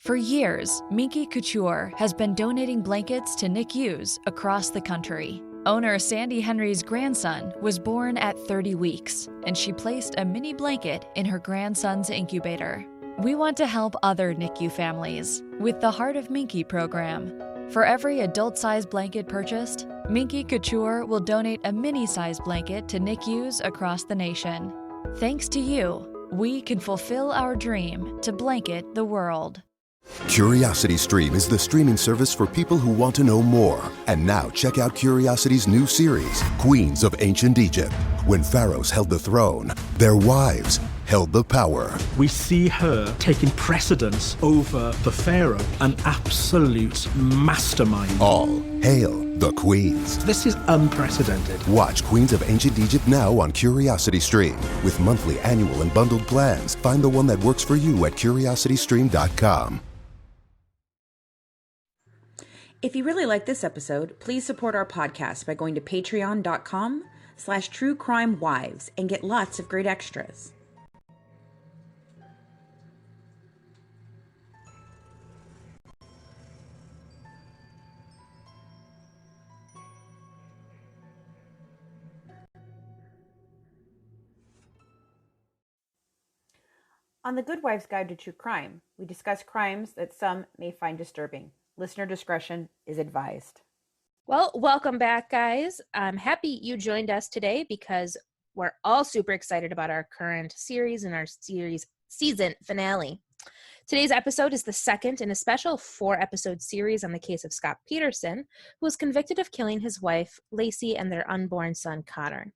For years, Minky Couture has been donating blankets to NICUs across the country. Owner Sandy Henry's grandson was born at 30 weeks, and she placed a mini blanket in her grandson's incubator. We want to help other NICU families with the Heart of Minky program. For every adult-sized blanket purchased, Minky Couture will donate a mini-sized blanket to NICUs across the nation. Thanks to you, we can fulfill our dream to blanket the world. CuriosityStream is the streaming service for people who want to know more. And now check out Curiosity's new series, Queens of Ancient Egypt. When pharaohs held the throne, their wives held the power. We see her taking precedence over the pharaoh, an absolute mastermind. All hail the queens. This is unprecedented. Watch Queens of Ancient Egypt now on CuriosityStream. With monthly, annual, and bundled plans. Find the one that works for you at curiositystream.com. If you really like this episode, please support our podcast by going to patreon.com/truecrimewives and get lots of great extras. On the Good Wife's Guide to True Crime, we discuss crimes that some may find disturbing. Listener discretion is advised. Well, welcome back, guys. I'm happy you joined us today because we're all super excited about our current series and our series season finale. Today's episode is the second in a special 4-episode series on the case of Scott Peterson, who was convicted of killing his wife, Lacey, and their unborn son, Connor.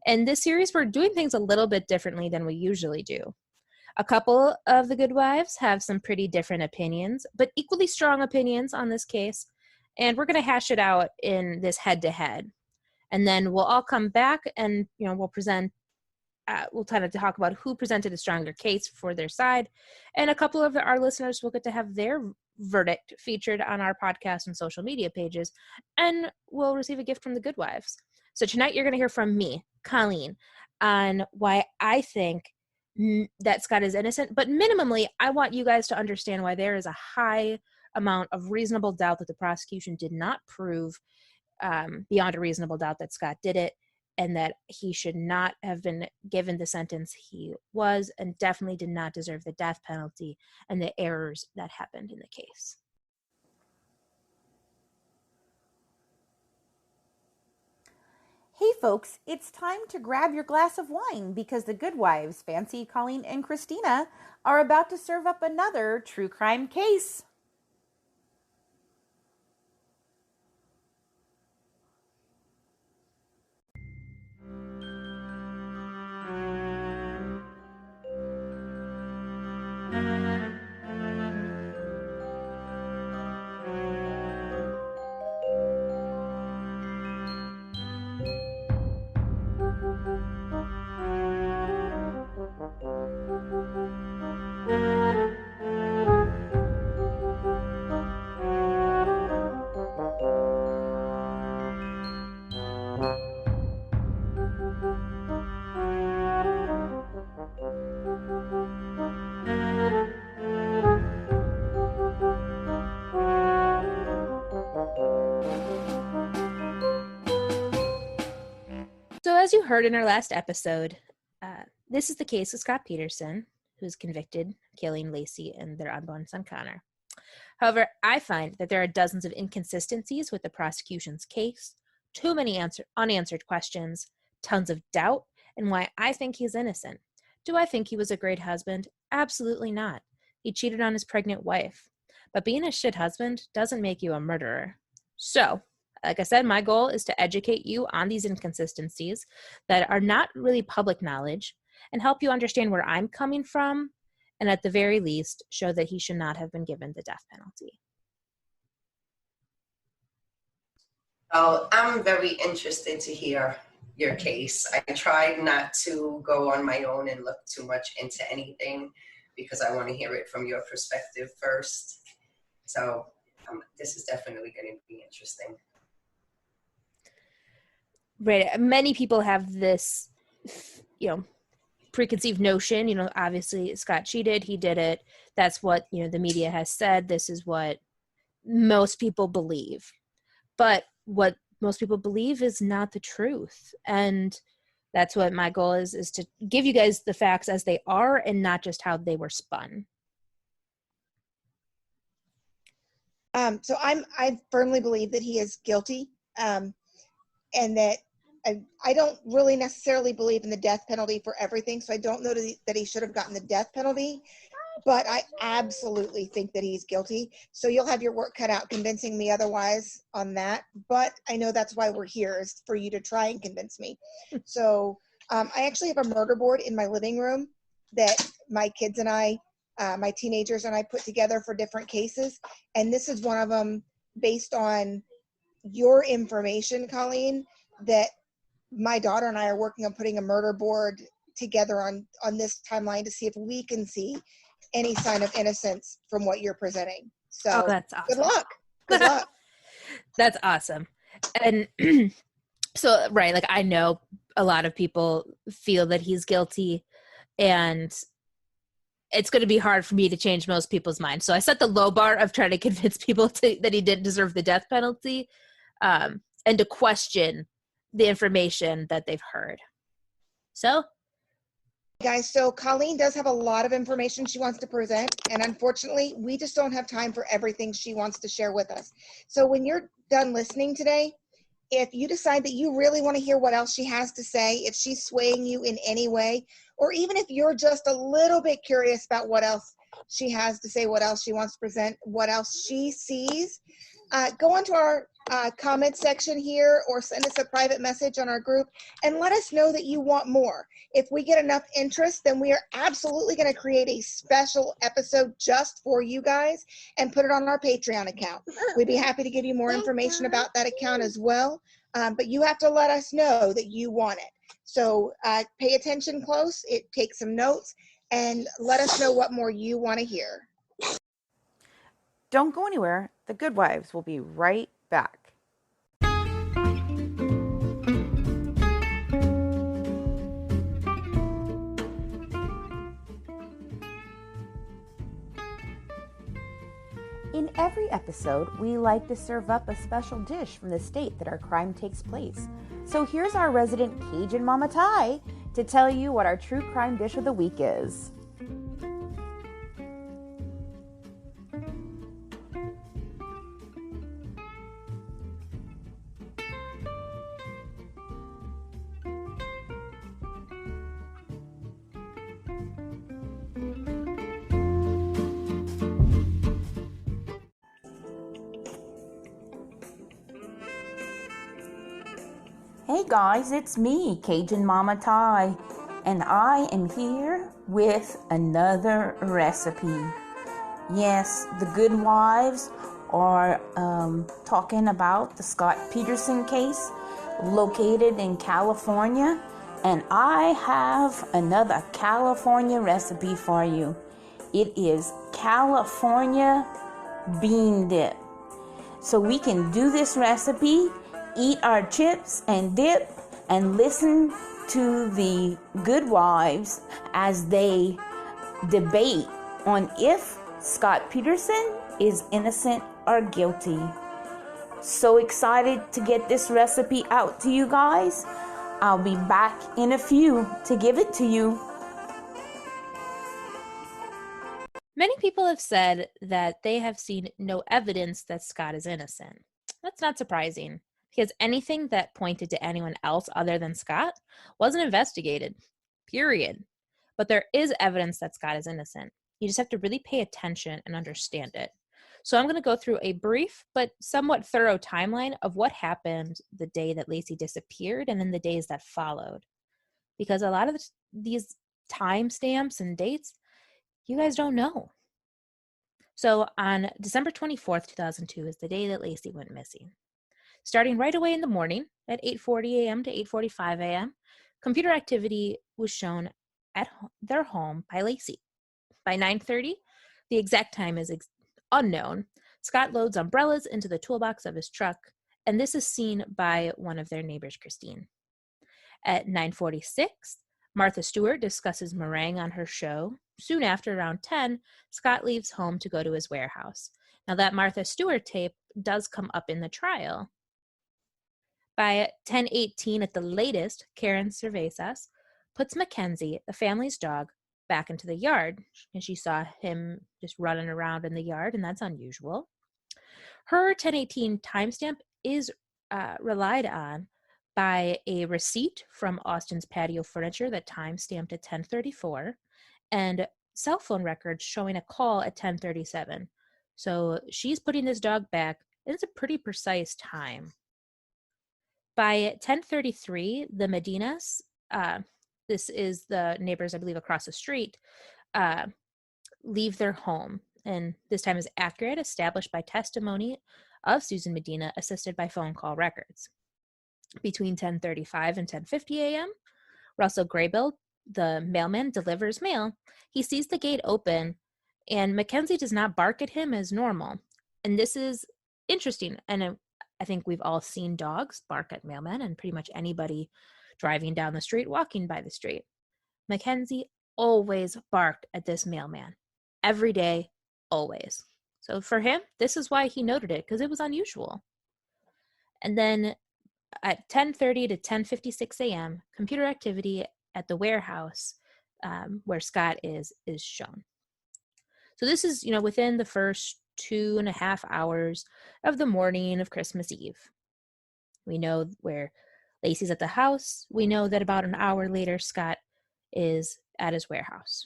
In this series, we're doing things a little bit differently than we usually do. A couple of the good wives have some pretty different opinions, but equally strong opinions on this case, and we're going to hash it out in this head-to-head. And then we'll all come back and, we'll present, we'll kind of talk about who presented a stronger case for their side, and a couple of our listeners will get to have their verdict featured on our podcast and social media pages, and we'll receive a gift from the good wives. So tonight you're going to hear from me, Colleen, on why I think that Scott is innocent, but minimally, I want you guys to understand why there is a high amount of reasonable doubt that the prosecution did not prove beyond a reasonable doubt that Scott did it, and that he should not have been given the sentence he was, and definitely did not deserve the death penalty and the errors that happened in the case. Hey folks, it's time to grab your glass of wine because the Good Wives, Fancy, Colleen, and Christina, are about to serve up another true crime case. So as you heard in our last episode, this is the case of Scott Peterson, who's convicted of killing Lacey and their unborn son, Connor. However, I find that there are dozens of inconsistencies with the prosecution's case, too many unanswered questions, tons of doubt, and why I think he's innocent. Do I think he was a great husband? Absolutely not. He cheated on his pregnant wife. But being a shit husband doesn't make you a murderer. So, like I said, my goal is to educate you on these inconsistencies that are not really public knowledge and help you understand where I'm coming from, and at the very least, show that he should not have been given the death penalty. Well, I'm very interested to hear your case. I tried not to go on my own and look too much into anything because I want to hear it from your perspective first. So this is definitely going to be interesting. Right. Many people have this, preconceived notion, obviously Scott cheated, he did it. That's what, the media has said. This is what most people believe. But what most people believe is not the truth. And that's what my goal is to give you guys the facts as they are and not just how they were spun. So I firmly believe that he is guilty, and that I don't really necessarily believe in the death penalty for everything. So I don't know that he should have gotten the death penalty, but I absolutely think that he's guilty. So you'll have your work cut out convincing me otherwise on that. But I know that's why we're here, is for you to try and convince me. So I actually have a murder board in my living room that my kids and I, my teenagers and I put together for different cases. And this is one of them based on your information, Colleen, that my daughter and I are working on putting a murder board together on this timeline to see if we can see any sign of innocence from what you're presenting. So that's awesome. Good luck. Good luck. That's awesome. And so, right, like I know a lot of people feel that he's guilty, and it's going to be hard for me to change most people's minds. So I set the low bar of trying to convince people that he didn't deserve the death penalty, and to question the information that they've heard. So, guys, so Colleen does have a lot of information she wants to present, and unfortunately, we just don't have time for everything she wants to share with us. So when you're done listening today, if you decide that you really want to hear what else she has to say, if she's swaying you in any way, or even if you're just a little bit curious about what else she has to say, what else she wants to present, what else she sees, go onto our comment section here or send us a private message on our group and let us know that you want more. If we get enough interest, then we are absolutely going to create a special episode just for you guys and put it on our Patreon account. We'd be happy to give you more information about that account as well, but you have to let us know that you want it. So pay attention close, take some notes, and let us know what more you want to hear. Don't go anywhere. The Good Wives will be right back. In every episode, we like to serve up a special dish from the state that our crime takes place. So here's our resident Cajun Mama Ty to tell you what our true crime dish of the week is. Hey guys, it's me, Cajun Mama Ty, and I am here with another recipe. Yes, the Good Wives are talking about the Scott Peterson case located in California, and I have another California recipe for you. It is California bean dip. So we can do this recipe, eat our chips and dip, and listen to the Good Wives as they debate on if Scott Peterson is innocent or guilty. So excited to get this recipe out to you guys. I'll be back in a few to give it to you. many people have said that they have seen no evidence that Scott is innocent. That's not surprising, because anything that pointed to anyone else other than Scott wasn't investigated, period. But there is evidence that Scott is innocent. You just have to really pay attention and understand it. So I'm going to go through a brief but somewhat thorough timeline of what happened the day that Lacey disappeared and then the days that followed. Because a lot of these timestamps and dates, you guys don't know. So on December 24th, 2002 is the day that Lacey went missing. Starting right away in the morning at 8:40 a.m. to 8:45 a.m., computer activity was shown at their home by Lacey. By 9:30, the exact time is unknown. Scott loads umbrellas into the toolbox of his truck, and this is seen by one of their neighbors, Christine. At 9:46, Martha Stewart discusses meringue on her show. Soon after, around 10, Scott leaves home to go to his warehouse. Now, that Martha Stewart tape does come up in the trial. By 10:18 at the latest, Karen Cervezas puts Mackenzie, the family's dog, back into the yard, and she saw him just running around in the yard, and that's unusual. Her 10:18 timestamp is relied on by a receipt from Austin's Patio Furniture that timestamped at 10:34, and cell phone records showing a call at 10:37. So she's putting this dog back, and it's a pretty precise time. By 10:33, the Medinas, this is the neighbors, I believe, across the street, leave their home. And this time is accurate, established by testimony of Susan Medina, assisted by phone call records. Between 10:35 and 10:50 a.m., Russell Graybill, the mailman, delivers mail. He sees the gate open, and Mackenzie does not bark at him as normal. And this is interesting. And I think we've all seen dogs bark at mailmen, and pretty much anybody driving down the street, walking by the street. Mackenzie always barked at this mailman. Every day, always. So for him, this is why he noted it, because it was unusual. And then at 10:30 to 10:56 a.m., computer activity at the warehouse where Scott is shown. So this is, within the first 2.5 hours of the morning of Christmas Eve. We know where Lacey's at the house. We know that about an hour later, Scott is at his warehouse.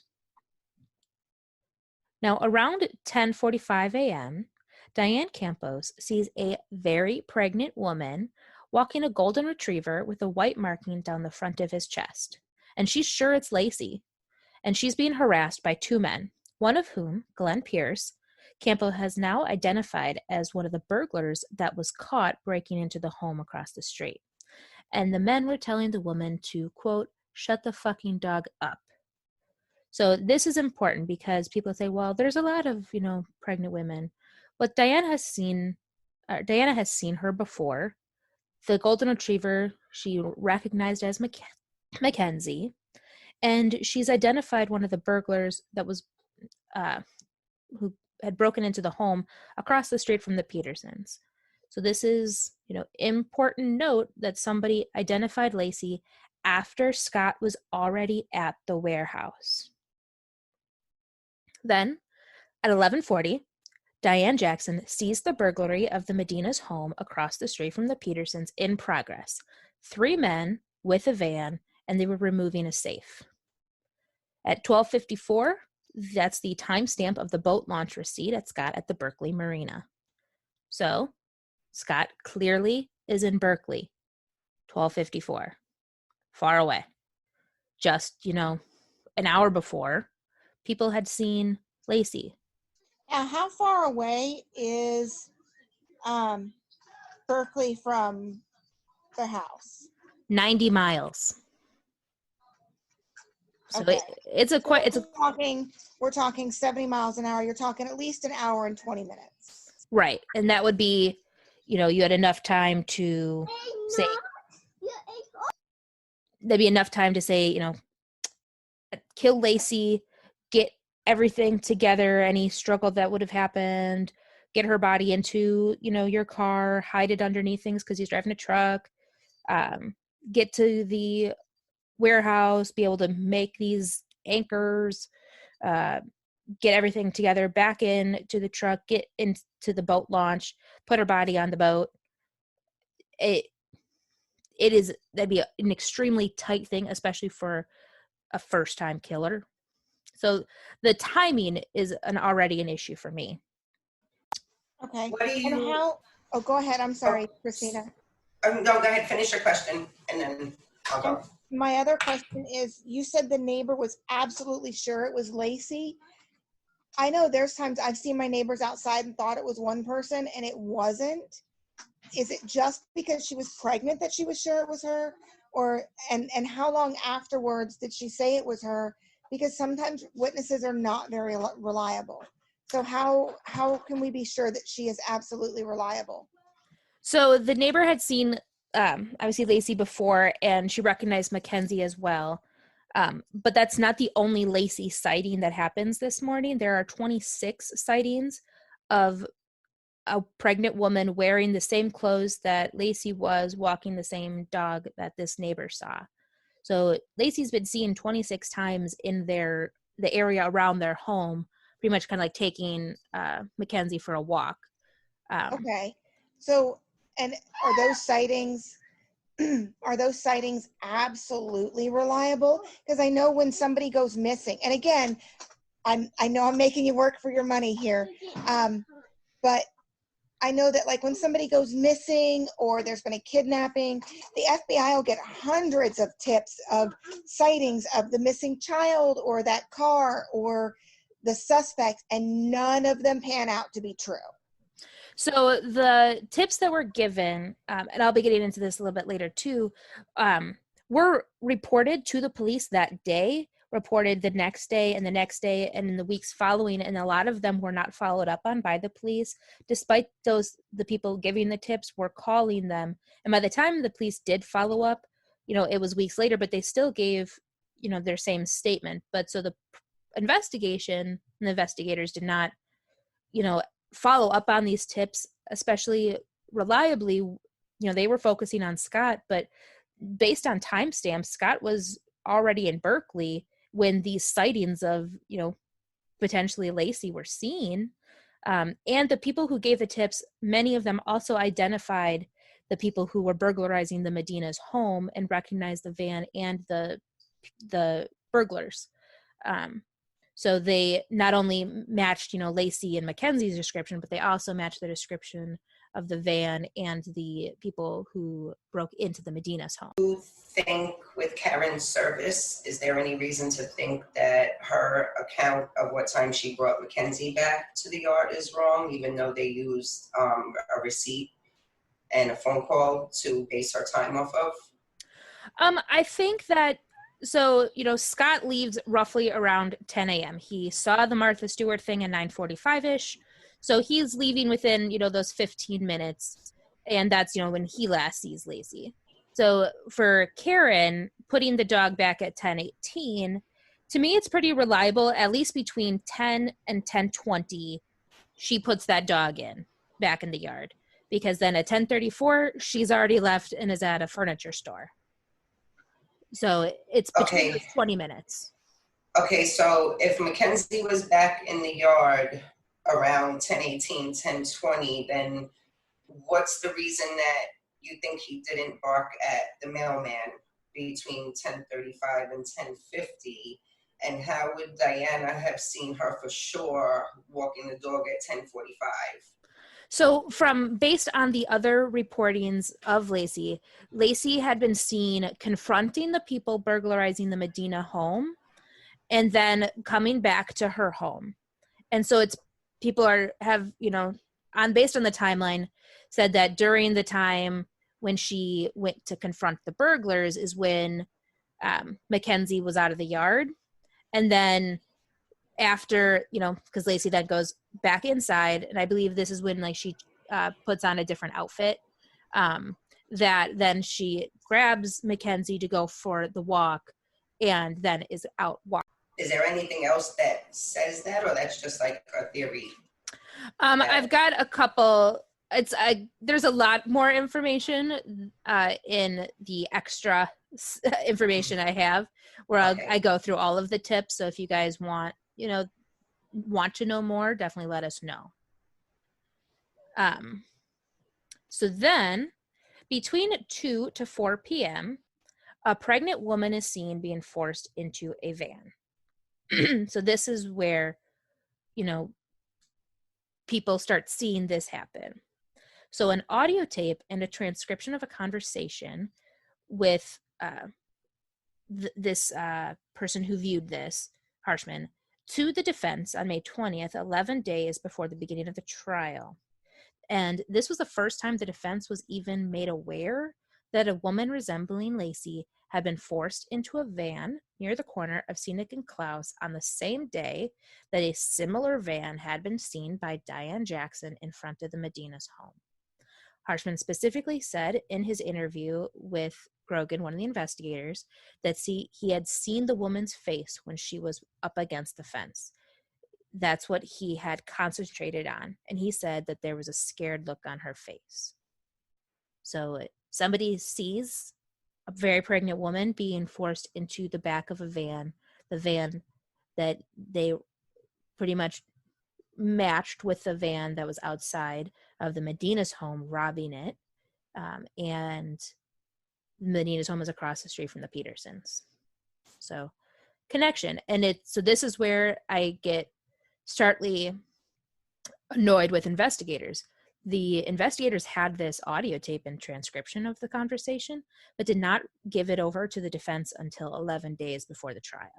Now, around 10:45 a.m., Diane Campos sees a very pregnant woman walking a golden retriever with a white marking down the front of his chest. And she's sure it's Lacey. And she's being harassed by two men, one of whom, Glenn Pierce, Campo has now identified as one of the burglars that was caught breaking into the home across the street. And the men were telling the woman to, quote, shut the fucking dog up. So this is important because people say, well, there's a lot of, pregnant women. But Diana has seen her before. The golden retriever she recognized as Mackenzie, and she's identified one of the burglars that was who had broken into the home across the street from the Petersons. So this is, important note that somebody identified Lacey after Scott was already at the warehouse. Then, at 11:40, Diane Jackson sees the burglary of the Medina's home across the street from the Petersons in progress. 3 men with a van, and they were removing a safe. At 12:54, that's the timestamp of the boat launch receipt at Scott at the Berkeley Marina. So, Scott clearly is in Berkeley, 12:54, far away. Just, an hour before, people had seen Lacey. Now, how far away is Berkeley from the house? 90 miles. So Okay. We're talking 70 miles an hour. You're talking at least an hour and 20 minutes. Right. And that would be, you had enough time to say, there'd be enough time to say, kill Lacey, get everything together, any struggle that would have happened, get her body into, your car, hide it underneath things because he's driving a truck, get to the warehouse, be able to make these anchors, get everything together, back in to the truck, get into the boat launch, put her body on the boat. That'd be an extremely tight thing, especially for a first-time killer. So the timing is already an issue for me. Okay. What do you? Go ahead. I'm sorry, Christina. No, go ahead. Finish your question, and then I'll go. My other question is, you said the neighbor was absolutely sure it was Lacey. I know there's times I've seen my neighbors outside and thought it was one person, and it wasn't. Is it just because she was pregnant that she was sure it was her? And how long afterwards did she say it was her? Because sometimes witnesses are not very reliable. So how can we be sure that she is absolutely reliable? So the neighbor had seen, obviously, Lacey before, and she recognized Mackenzie as well. But that's not the only Lacey sighting that happens this morning. There are 26 sightings of a pregnant woman wearing the same clothes that Lacey was, walking the same dog that this neighbor saw. So Lacey's been seen 26 times in the area around their home, pretty much kind of like taking Mackenzie for a walk. Okay. So, and are those sightings absolutely reliable? Because I know when somebody goes missing, and again, I know I'm making you work for your money here, but I know that like when somebody goes missing or there's been a kidnapping, the FBI will get hundreds of tips of sightings of the missing child or that car or the suspect, and none of them pan out to be true. So the tips that were given, and I'll be getting into this a little bit later too, were reported to the police that day, reported the next day and the next day and in the weeks following, and a lot of them were not followed up on by the police, despite the people giving the tips were calling them. And by the time the police did follow up, it was weeks later, but they still gave, their same statement. But so the investigation and the investigators did not, follow up on these tips, especially reliably. They were focusing on Scott, but based on timestamps, Scott was already in Berkeley when these sightings of, potentially Lacey were seen. And the people who gave the tips, many of them also identified the people who were burglarizing the Medina's home and recognized the van and the burglars. So they not only matched, Lacey and Mackenzie's description, but they also matched the description of the van and the people who broke into the Medina's home. Do you think with Karen's service, is there any reason to think that her account of what time she brought Mackenzie back to the yard is wrong, even though they used a receipt and a phone call to base her time off of? I think that, so, Scott leaves roughly around 10 a.m. He saw the Martha Stewart thing at 9:45-ish. So he's leaving within, those 15 minutes. And that's, when he last sees Lacey. So for Karen, putting the dog back at 10:18, to me, it's pretty reliable. At least between 10 and 10:20, she puts that dog back in the yard. Because then at 10:34, she's already left and is at a furniture store. So it's between 20 minutes. Okay, so if Mackenzie was back in the yard around 10:18, 10:20, then what's the reason that you think he didn't bark at the mailman between 10:35 and 10:50? And how would Diana have seen her for sure walking the dog at 10:45? So based on the other reportings of Lacey had been seen confronting the people burglarizing the Medina home and then coming back to her home. And so people have, based on the timeline, said that during the time when she went to confront the burglars is when Mackenzie was out of the yard. And then after, because Lacey then goes back inside, and I believe this is when she puts on a different outfit, that then she grabs Mackenzie to go for the walk and then is out walking. Is there anything else that says that, or that's just like a theory? I've got a couple. There's a lot more information in the extra information I have, where I go through all of the tips. So if you guys want to know more, definitely let us know. So then between 2 to 4 p.m., a pregnant woman is seen being forced into a van. So this is where, people start seeing this happen. So an audio tape and a transcription of a conversation with this person who viewed this, Harshman, to the defense on May 20th, 11 days before the beginning of the trial. And this was the first time the defense was even made aware that a woman resembling Lacey had been forced into a van near the corner of Scenic and Klaus on the same day that a similar van had been seen by Diane Jackson in front of the Medina's home. Harshman specifically said in his interview with Grogan, one of the investigators, that he had seen the woman's face when she was up against the fence. That's what he had concentrated on. And he said that there was a scared look on her face. So somebody sees a very pregnant woman being forced into the back of a van, the van that they pretty much matched with the van that was outside of the Medina's home, robbing it. And Medina's home is across the street from the Petersons. So connection. And so this is where I get startly annoyed with investigators. The investigators had this audio tape and transcription of the conversation, but did not give it over to the defense until 11 days before the trial.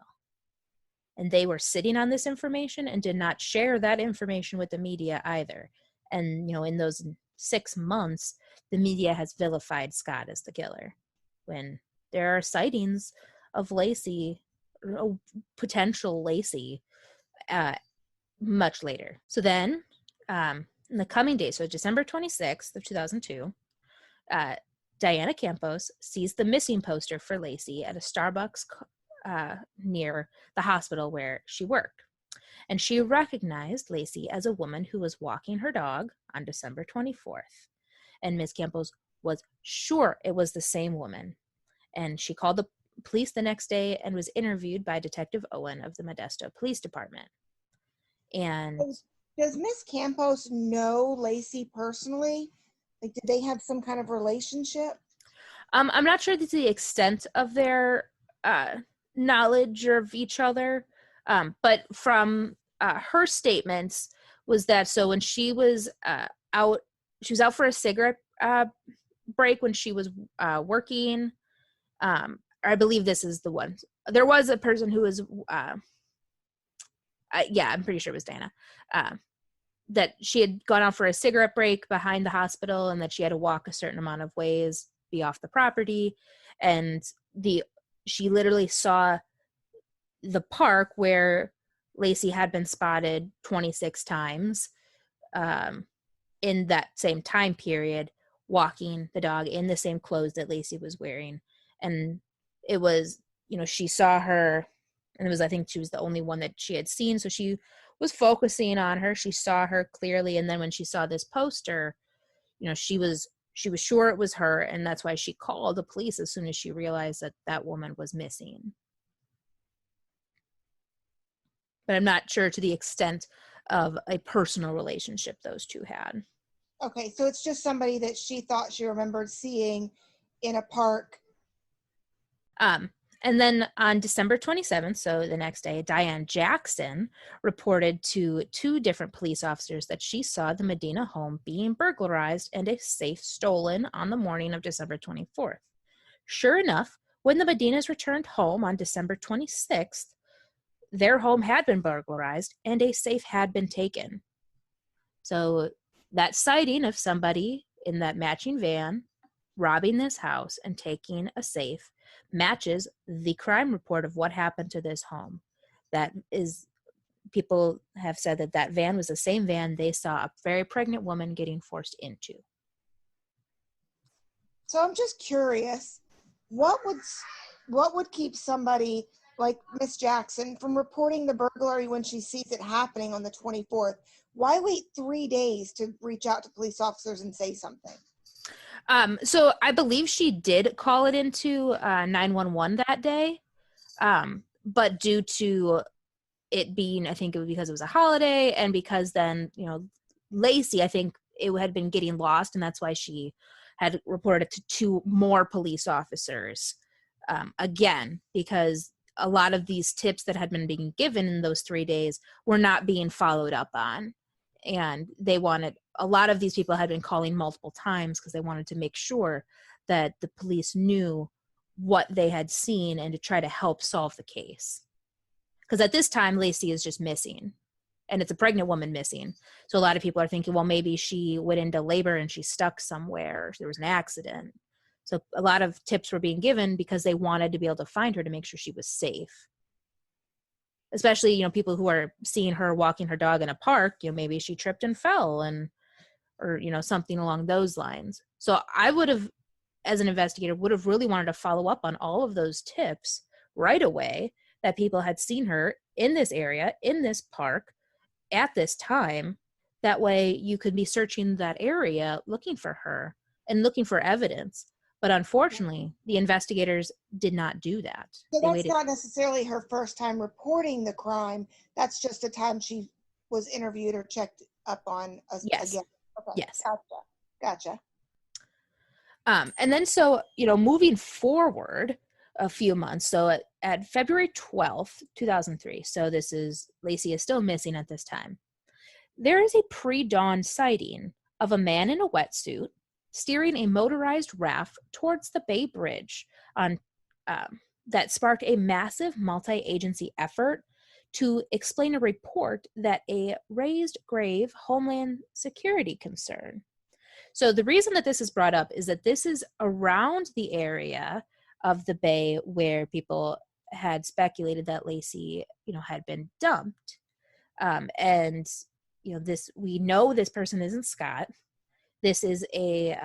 And they were sitting on this information and did not share that information with the media either. And, in those 6 months, the media has vilified Scott as the killer, when there are sightings of Lacey, or potential Lacey, much later. So then, in the coming days, so December 26th of 2002, Diana Campos sees the missing poster for Lacey at a Starbucks near the hospital where she worked. And she recognized Lacey as a woman who was walking her dog on December 24th. And Ms. Campos was sure it was the same woman. And she called the police the next day and was interviewed by Detective Owen of the Modesto Police Department. And does Miss Campos know Lacey personally? Like, did they have some kind of relationship? I'm not sure to the extent of their knowledge of each other, but from her statements was that, so when she was out for a cigarette break when she was working. I believe this is the one. There was a person who was, I'm pretty sure it was Diana, that she had gone out for a cigarette break behind the hospital and that she had to walk a certain amount of ways, be off the property. And she literally saw the park where Lacey had been spotted 26 times in that same time period, walking the dog in the same clothes that Lacey was wearing. And it was, she saw her, and I think she was the only one that she had seen. So she was focusing on her. She saw her clearly. And then when she saw this poster, she was sure it was her. And that's why she called the police as soon as she realized that that woman was missing. But I'm not sure to the extent of a personal relationship those two had. Okay, so it's just somebody that she thought she remembered seeing in a park. And then on December 27th, so the next day, Diane Jackson reported to 2 different police officers that she saw the Medina home being burglarized and a safe stolen on the morning of December 24th. Sure enough, when the Medinas returned home on December 26th, their home had been burglarized and a safe had been taken. So that sighting of somebody in that matching van robbing this house and taking a safe matches the crime report of what happened to this home. That is, people have said that van was the same van they saw a very pregnant woman getting forced into. So I'm just curious, what would keep somebody like Miss Jackson from reporting the burglary when she sees it happening on the 24th? Why wait 3 days to reach out to police officers and say something? So I believe she did call it into 911 that day, but due to it being, I think it was because it was a holiday, and because then, Lacey, I think it had been getting lost, and that's why she had reported to 2 more police officers again, because a lot of these tips that had been being given in those 3 days were not being followed up on. And a lot of these people had been calling multiple times because they wanted to make sure that the police knew what they had seen and to try to help solve the case. Because at this time, Lacey is just missing, and it's a pregnant woman missing. So a lot of people are thinking, well, maybe she went into labor and she's stuck somewhere, or there was an accident. So a lot of tips were being given because they wanted to be able to find her to make sure she was safe. Especially, people who are seeing her walking her dog in a park, maybe she tripped and fell or something along those lines. So I would have as an investigator, would have really wanted to follow up on all of those tips right away, that people had seen her in this area, in this park, at this time. That way you could be searching that area looking for her and looking for evidence. But unfortunately, the investigators did not do that. So that's not necessarily her first time reporting the crime. That's just a time she was interviewed or checked up on Yes. again. Okay. Yes. Gotcha. And then, so, moving forward a few months, so at February 12th, 2003, so Lacey is still missing at this time, there is a pre-dawn sighting of a man in a wetsuit steering a motorized raft towards the Bay Bridge that sparked a massive multi-agency effort to explain a report that a raised grave Homeland Security concern. So the reason that this is brought up is that this is around the area of the bay where people had speculated that Lacey, had been dumped. And we know this person isn't Scott. This is a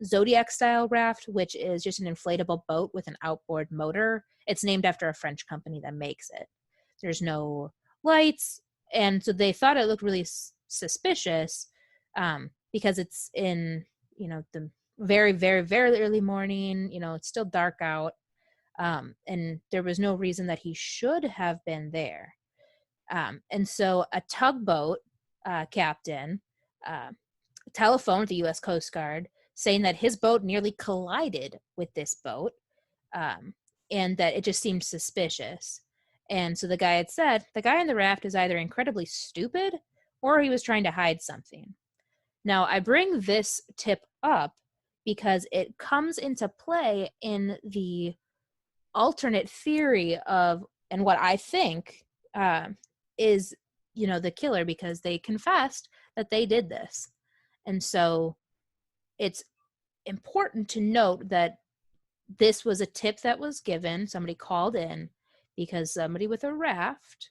Zodiac style raft, which is just an inflatable boat with an outboard motor. It's named after a French company that makes it. There's no lights. And so they thought it looked really suspicious because it's in, the very, very, very early morning. It's still dark out. And there was no reason that he should have been there. And so a tugboat captain telephoned the U.S. Coast Guard saying that his boat nearly collided with this boat and that it just seemed suspicious. And so the guy had said, the guy on the raft is either incredibly stupid or he was trying to hide something. Now, I bring this tip up because it comes into play in the alternate theory of, and what I think is, the killer, because they confessed that they did this. And so it's important to note that this was a tip that was given. Somebody called in because somebody with a raft.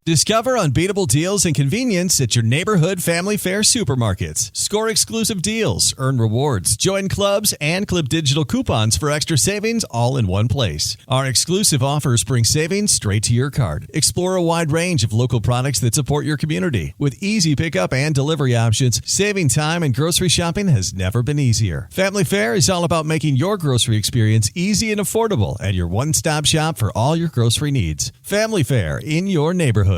Discover unbeatable deals and convenience at your neighborhood Family Fare supermarkets. Score exclusive deals, earn rewards, join clubs, and clip digital coupons for extra savings all in one place. Our exclusive offers bring savings straight to your card. Explore a wide range of local products that support your community. With easy pickup and delivery options, saving time and grocery shopping has never been easier. Family Fare is all about making your grocery experience easy and affordable and your one-stop shop for all your grocery needs. Family Fare in your neighborhood.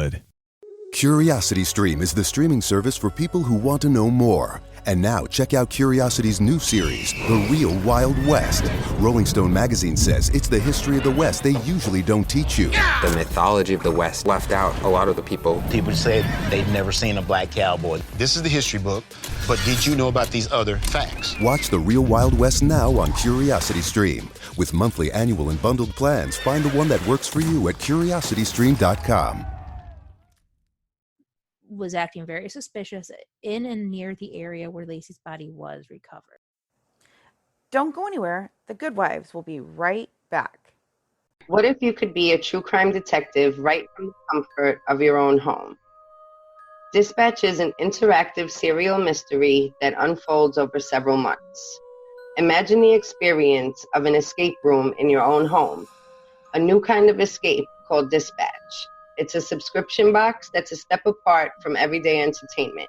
CuriosityStream is the streaming service for people who want to know more. And now check out Curiosity's new series, The Real Wild West. Rolling Stone magazine says it's the history of the West they usually don't teach you. The mythology of the West left out a lot of the people. People said they'd never seen a black cowboy. This is the history book, but did you know about these other facts? Watch The Real Wild West now on CuriosityStream. With monthly, annual, and bundled plans, find the one that works for you at CuriosityStream.com. Was acting very suspicious in and near the area where Lacey's body was recovered. Don't go anywhere. The Good Wives will be right back. What if you could be a true crime detective right from the comfort of your own home? Dispatch is an interactive serial mystery that unfolds over several months. Imagine the experience of an escape room in your own home, a new kind of escape called Dispatch. It's a subscription box that's a step apart from everyday entertainment.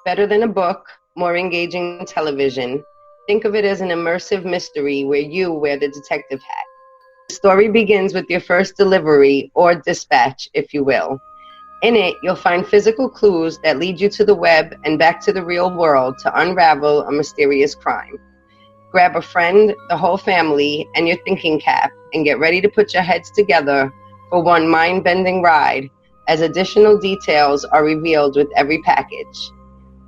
Better than a book, more engaging than television. Think of it as an immersive mystery where you wear the detective hat. The story begins with your first delivery, or dispatch, if you will. In it, you'll find physical clues that lead you to the web and back to the real world to unravel a mysterious crime. Grab a friend, the whole family, and your thinking cap, and get ready to put your heads together for one mind-bending ride, as additional details are revealed with every package.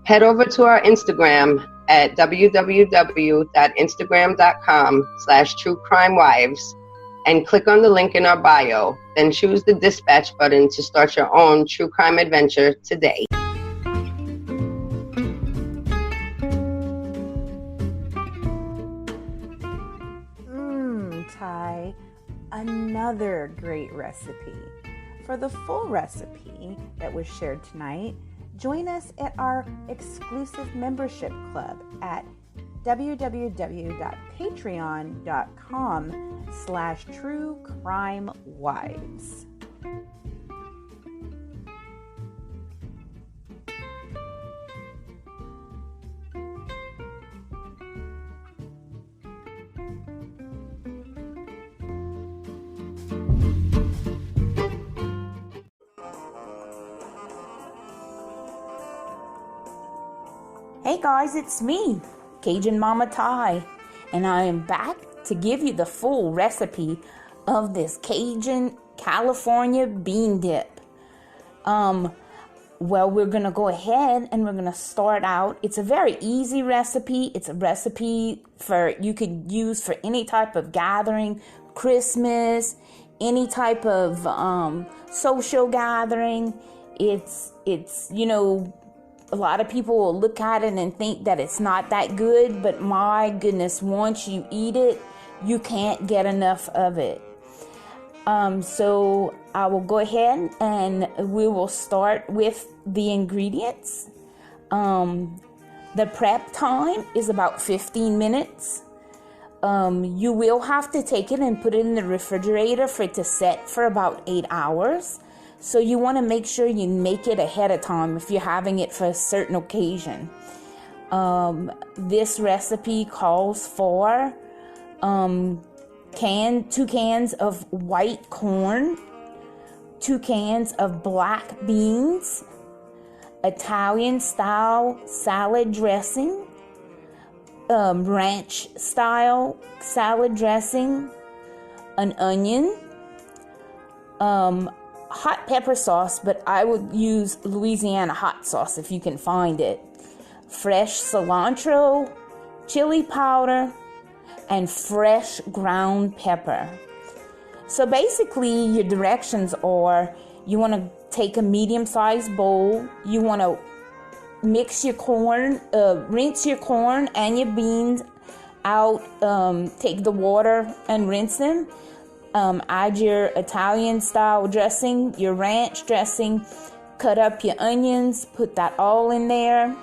Head over to our Instagram at www.instagram.com/truecrimewives and click on the link in our bio, then choose the dispatch button to start your own true crime adventure today. Ty. Another great recipe. For the full recipe that was shared tonight, join us at our exclusive membership club at www.patreon.com/truecrimewives. Hey guys, it's me, Cajun Mama Ty, and I am back to give you the full recipe of this Cajun California bean dip. Well, we're going to go ahead and we're going to start out. It's a very easy recipe. It's a recipe you could use for any type of gathering, Christmas, any type of social gathering. It's a lot of people will look at it and think that it's not that good, but my goodness, once you eat it, you can't get enough of it. So I will go ahead and we will start with the ingredients. The prep time is about 15 minutes. You will have to take it and put it in the refrigerator for it to set for about 8 hours. So you want to make sure you make it ahead of time if you're having it for a certain occasion. This recipe calls for 2 cans of white corn, 2 cans of black beans, Italian style salad dressing, ranch style salad dressing, an onion, hot pepper sauce, but I would use Louisiana hot sauce if you can find it, fresh cilantro, chili powder, and fresh ground pepper. So basically your directions are, you want to take a medium-sized bowl, you want to mix your corn, rinse your corn and your beans out, take the water and rinse them. Add your Italian style dressing, your ranch dressing, cut up your onions, put that all in there,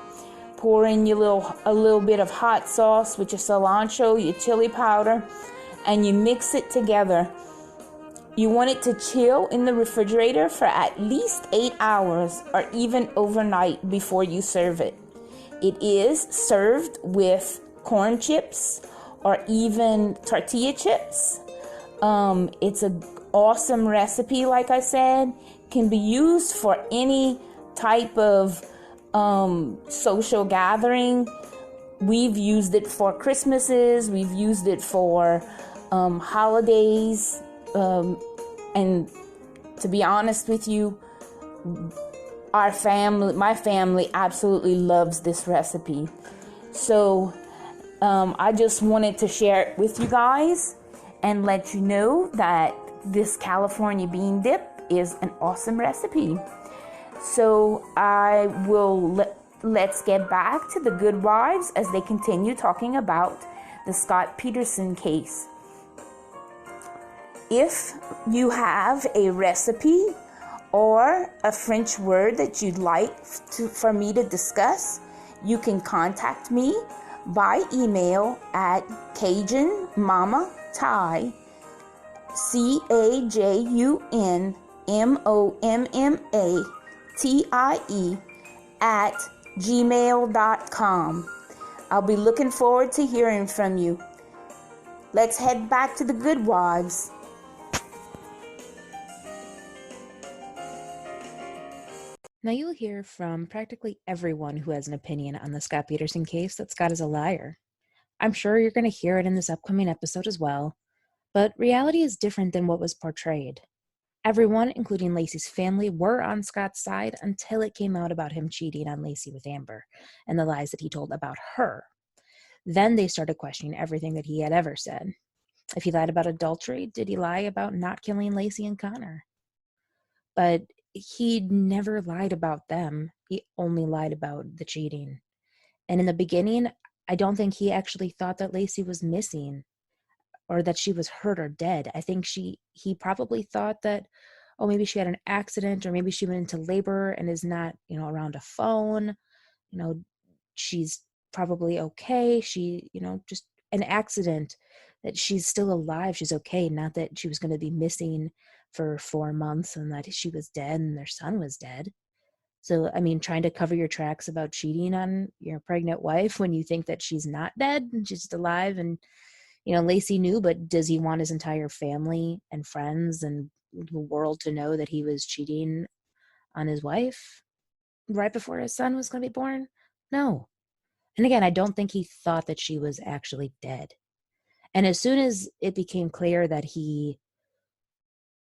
pour in a little bit of hot sauce with your cilantro, your chili powder, and you mix it together. You want it to chill in the refrigerator for at least 8 hours or even overnight before you serve it. It is served with corn chips or even tortilla chips. It's an awesome recipe, like I said, can be used for any type of social gathering. We've used it for Christmases, we've used it for holidays, and to be honest with you, my family absolutely loves this recipe. So I just wanted to share it with you guys and let you know that this California bean dip is an awesome recipe. So I will let's get back to the Good Wives as they continue talking about the Scott Peterson case. If you have a recipe or a French word that you'd like for me to discuss, you can contact me by email at CajunMamaTie, CajunMommaTie @gmail.com. I'll be looking forward to hearing from you. Let's head back to the Good Wives. Now you'll hear from practically everyone who has an opinion on the Scott Peterson case that Scott is a liar. I'm sure you're going to hear it in this upcoming episode as well, but reality is different than what was portrayed. Everyone, including Lacey's family, were on Scott's side until it came out about him cheating on Lacey with Amber and the lies that he told about her. Then they started questioning everything that he had ever said. If he lied about adultery, did he lie about not killing Lacey and Connor? But he never lied about them. He only lied about the cheating. And in the beginning, I don't think he actually thought that Lacey was missing or that she was hurt or dead. I think he probably thought that, oh, maybe she had an accident or maybe she went into labor and is not, around a phone. She's probably okay. She, just an accident, that she's still alive. She's okay. Not that she was going to be missing for 4 months and that she was dead and their son was dead. So, I mean, trying to cover your tracks about cheating on your pregnant wife when you think that she's not dead and she's just alive. And, Lacey knew, but does he want his entire family and friends and the world to know that he was cheating on his wife right before his son was going to be born? No. And again, I don't think he thought that she was actually dead. And as soon as it became clear that he,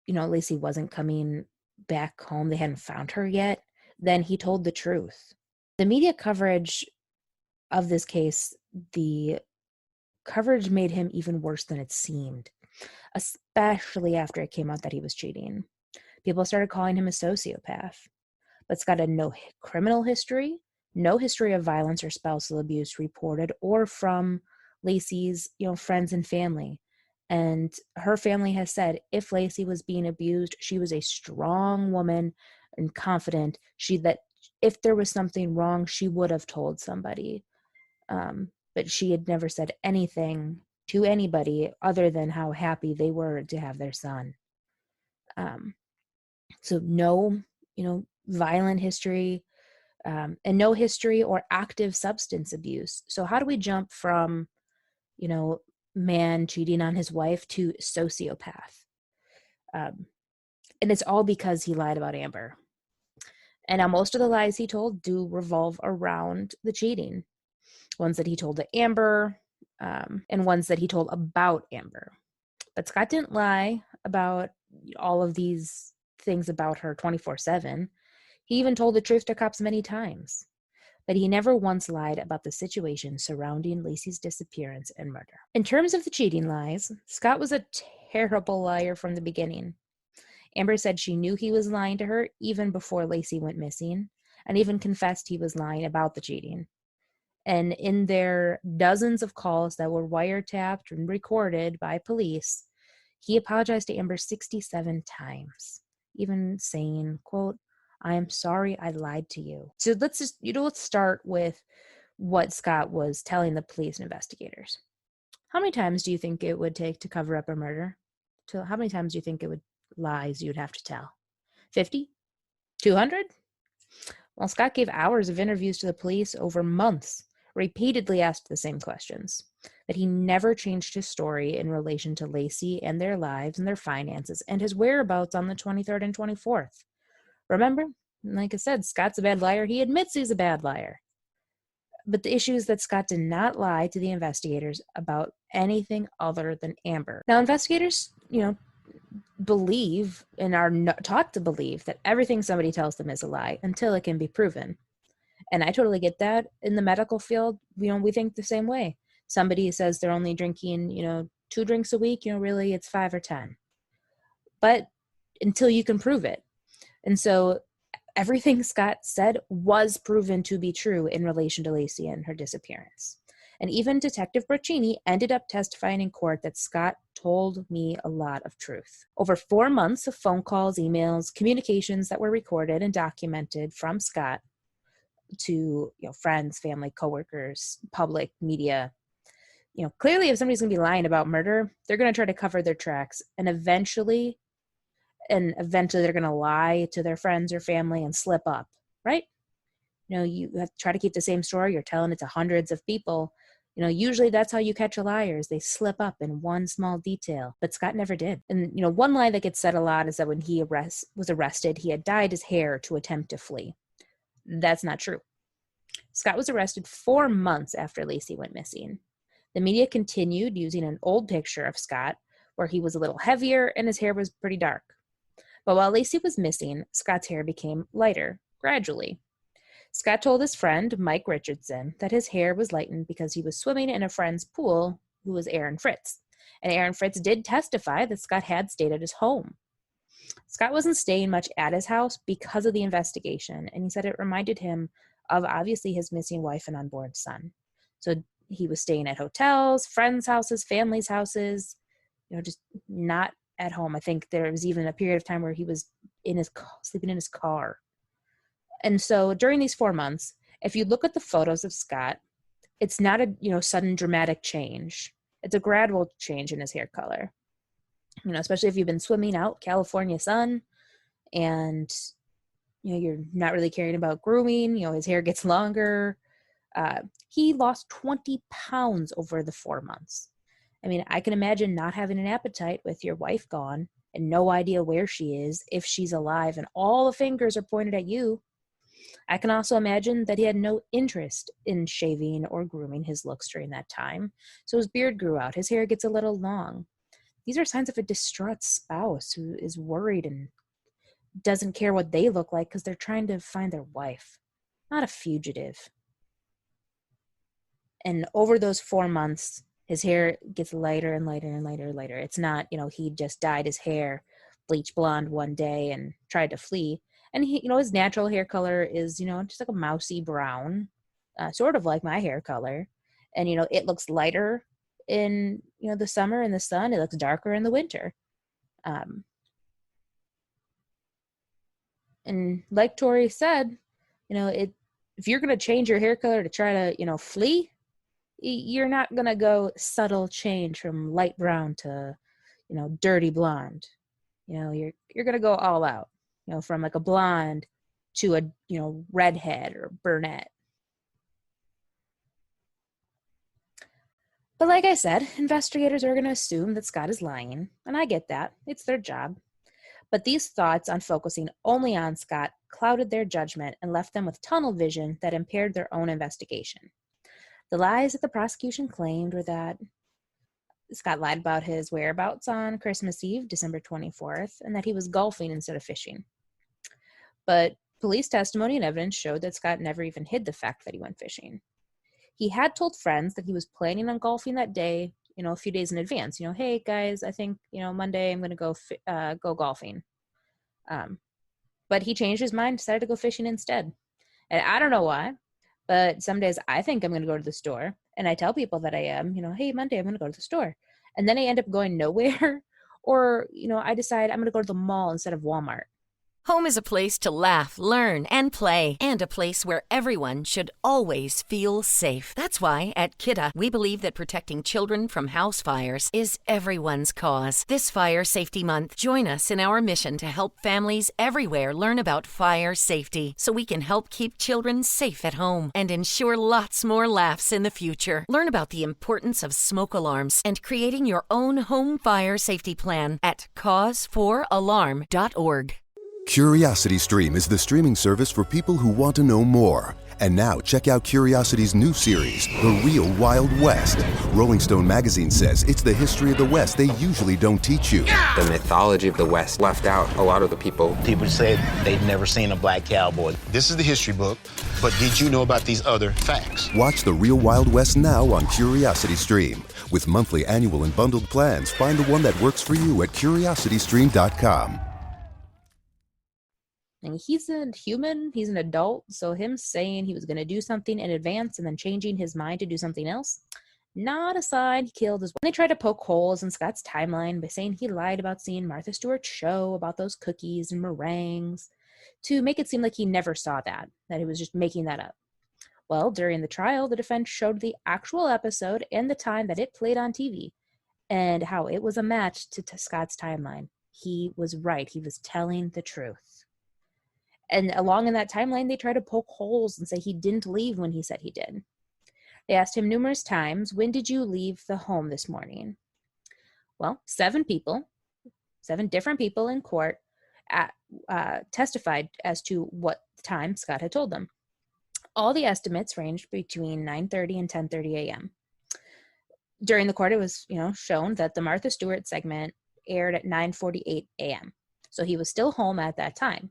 Lacey wasn't coming back home, they hadn't found her yet, then he told the truth. The media coverage of this case, the coverage made him even worse than it seemed, especially after it came out that he was cheating. People started calling him a sociopath. But Scott had no criminal history, no history of violence or spousal abuse reported or from Lacey's, friends and family. And her family has said if Lacey was being abused, she was a strong woman and confident. That if there was something wrong, she would have told somebody. But she had never said anything to anybody other than how happy they were to have their son. So no, violent history, and no history or active substance abuse. So how do we jump from, man cheating on his wife to sociopath? And it's all because he lied about Amber. And now most of the lies he told do revolve around the cheating. Ones that he told to Amber, and ones that he told about Amber. But Scott didn't lie about all of these things about her 24/7. He even told the truth to cops many times. But he never once lied about the situation surrounding Lacey's disappearance and murder. In terms of the cheating lies, Scott was a terrible liar from the beginning. Amber said she knew he was lying to her even before Lacey went missing, and even confessed he was lying about the cheating. And in their dozens of calls that were wiretapped and recorded by police, he apologized to Amber 67 times, even saying, quote, "I am sorry I lied to you." So let's start with what Scott was telling the police and investigators. How many times do you think it would take to cover up a murder? How many times do you think lies you'd have to tell? 50? 200? Well, Scott gave hours of interviews to the police over months, repeatedly asked the same questions. But he never changed his story in relation to Lacey and their lives and their finances and his whereabouts on the 23rd and 24th. Remember, like I said, Scott's a bad liar. He admits he's a bad liar. But the issue is that Scott did not lie to the investigators about anything other than Amber. Now, investigators, believe and are taught to believe that everything somebody tells them is a lie until it can be proven. And I totally get that. In the medical field, we think the same way. Somebody says they're only drinking, 2 drinks a week, really it's 5 or 10. But until you can prove it. And so everything Scott said was proven to be true in relation to Lacey and her disappearance. And even Detective Bracchini ended up testifying in court that Scott told me a lot of truth. Over 4 months of phone calls, emails, communications that were recorded and documented from Scott to friends, family, coworkers, public, media. Clearly if somebody's going to be lying about murder, they're going to try to cover their tracks, and eventually they're going to lie to their friends or family and slip up, right? You have to try to keep the same story. You're telling it to hundreds of people. Usually that's how you catch a liar, is they slip up in one small detail. But Scott never did. And, one lie that gets said a lot is that when he was arrested, he had dyed his hair to attempt to flee. That's not true. Scott was arrested 4 months after Lacey went missing. The media continued using an old picture of Scott where he was a little heavier and his hair was pretty dark. But while Lacey was missing, Scott's hair became lighter, gradually. Scott told his friend, Mike Richardson, that his hair was lightened because he was swimming in a friend's pool who was Aaron Fritz. And Aaron Fritz did testify that Scott had stayed at his home. Scott wasn't staying much at his house because of the investigation, and he said it reminded him of obviously his missing wife and unborn son. So he was staying at hotels, friends' houses, families' houses, just not at home. I think there was even a period of time where he was sleeping in his car. And so during these 4 months, if you look at the photos of Scott it's not a, sudden dramatic change. It's a gradual change in his hair color. Especially if you've been swimming out California sun and, you're not really caring about grooming, his hair gets longer. He lost 20 pounds over the 4 months. I mean, I can imagine not having an appetite with your wife gone and no idea where she is, if she's alive, and all the fingers are pointed at you. I can also imagine that he had no interest in shaving or grooming his looks during that time. So his beard grew out, his hair gets a little long. These are signs of a distraught spouse who is worried and doesn't care what they look like because they're trying to find their wife, not a fugitive. And over those 4 months, his hair gets lighter and lighter and lighter and lighter. It's not, he just dyed his hair bleach blonde one day and tried to flee. And he, his natural hair color is, just like a mousy brown, sort of like my hair color. And, it looks lighter in, the summer in the sun. It looks darker in the winter. And like Tori said, if you're going to change your hair color to try to, flee, you're not going to go subtle change from light brown to, dirty blonde. You're going to go all out, from like a blonde to a, redhead or brunette. But like I said, investigators are going to assume that Scott is lying, and I get that. It's their job. But these thoughts on focusing only on Scott clouded their judgment and left them with tunnel vision that impaired their own investigation. The lies that the prosecution claimed were that Scott lied about his whereabouts on Christmas Eve, December 24th, and that he was golfing instead of fishing. But police testimony and evidence showed that Scott never even hid the fact that he went fishing. He had told friends that he was planning on golfing that day, a few days in advance. Hey guys, I think, Monday I'm going to go golfing. But he changed his mind, decided to go fishing instead. And I don't know why, but some days I think I'm going to go to the store, and I tell people that I am, hey, Monday I'm going to go to the store. And then I end up going nowhere, or, I decide I'm going to go to the mall instead of Walmart. Home is a place to laugh, learn, and play, and a place where everyone should always feel safe. That's why at Kidda, we believe that protecting children from house fires is everyone's cause. This Fire Safety Month, join us in our mission to help families everywhere learn about fire safety so we can help keep children safe at home and ensure lots more laughs in the future. Learn about the importance of smoke alarms and creating your own home fire safety plan at cause4alarm.org. CuriosityStream is the streaming service for people who want to know more. And now check out Curiosity's new series, The Real Wild West. Rolling Stone magazine says it's the history of the West they usually don't teach you. The mythology of the West left out a lot of the people. People said they'd never seen a black cowboy. This is the history book, but did you know about these other facts? Watch The Real Wild West now on CuriosityStream. With monthly, annual, and bundled plans, find the one that works for you at CuriosityStream.com. And he's a human, he's an adult, so him saying he was going to do something in advance and then changing his mind to do something else, not a sign he killed his wife. They tried to poke holes in Scott's timeline by saying he lied about seeing Martha Stewart's show about those cookies and meringues to make it seem like he never saw that he was just making that up. Well, during the trial, the defense showed the actual episode and the time that it played on TV and how it was a match to Scott's timeline. He was right. He was telling the truth. And along in that timeline, they try to poke holes and say he didn't leave when he said he did. They asked him numerous times, when did you leave the home this morning? Well, 7 different people in court testified as to what time Scott had told them. All the estimates ranged between 9:30 and 10:30 a.m. During the court, it was shown that the Martha Stewart segment aired at 9:48 a.m. So he was still home at that time.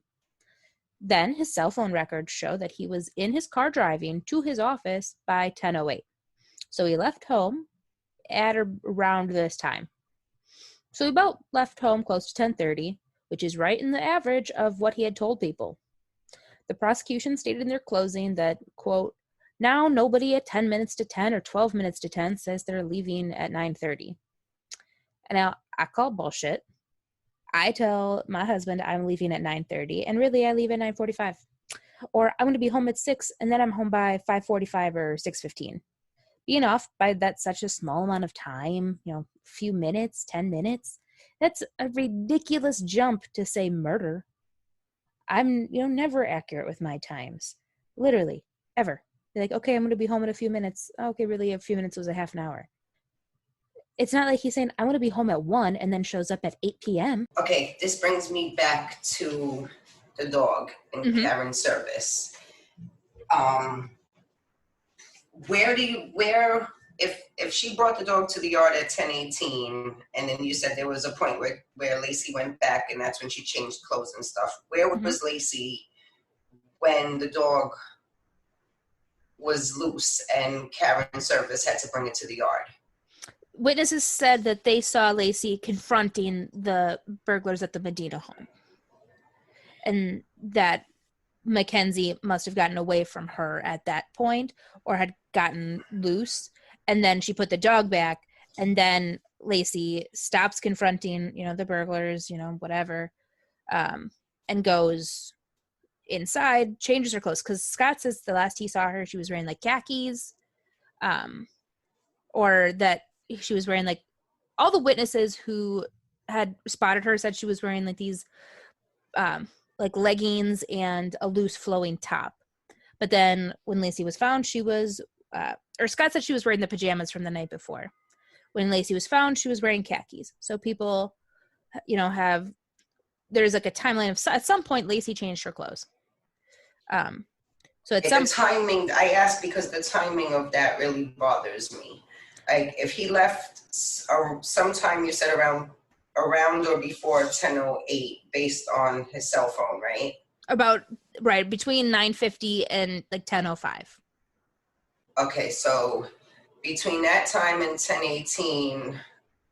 Then his cell phone records show that he was in his car driving to his office by 10:08. So he left home at around this time. So he about left home close to 10:30, which is right in the average of what he had told people. The prosecution stated in their closing that, quote, now nobody at 10 minutes to 10 or 12 minutes to 10 says they're leaving at 9:30. And now I call bullshit. I tell my husband I'm leaving at 9:30, and really I leave at 9:45. Or I'm going to be home at 6, and then I'm home by 5:45 or 6:15. being off by that such a small amount of time, few minutes, 10 minutes, that's a ridiculous jump to say murder. I'm, never accurate with my times. Literally, ever. Be like, okay, I'm going to be home in a few minutes. Okay, really, a few minutes was a half an hour. It's not like he's saying, I want to be home at 1 and then shows up at 8 p.m. Okay, this brings me back to the dog and Karen's service. If she brought the dog to the yard at 10:18, and then you said there was a point where Lacey went back and that's when she changed clothes and stuff, where was Lacey when the dog was loose and Karen's service had to bring it to the yard? Witnesses said that they saw Lacey confronting the burglars at the Medina home, and that Mackenzie must have gotten away from her at that point or had gotten loose, and then she put the dog back, and then Lacey stops confronting, the burglars, whatever, and goes inside, changes her clothes, because Scott says the last he saw her, she was wearing like khakis, or that she was wearing, like, all the witnesses who had spotted her said she was wearing like these like leggings and a loose flowing top. But then when Lacey was found, she was or Scott said she was wearing the pajamas from the night before. When Lacey was found, she was wearing khakis. So people there's like a timeline of, at some point Lacey changed her clothes. So at some timing, I asked because the timing of that really bothers me. Like, if he left sometime, you said around or before 10:08, based on his cell phone, right? Between 9:50 and like 10:05. Okay, so between that time and 10:18,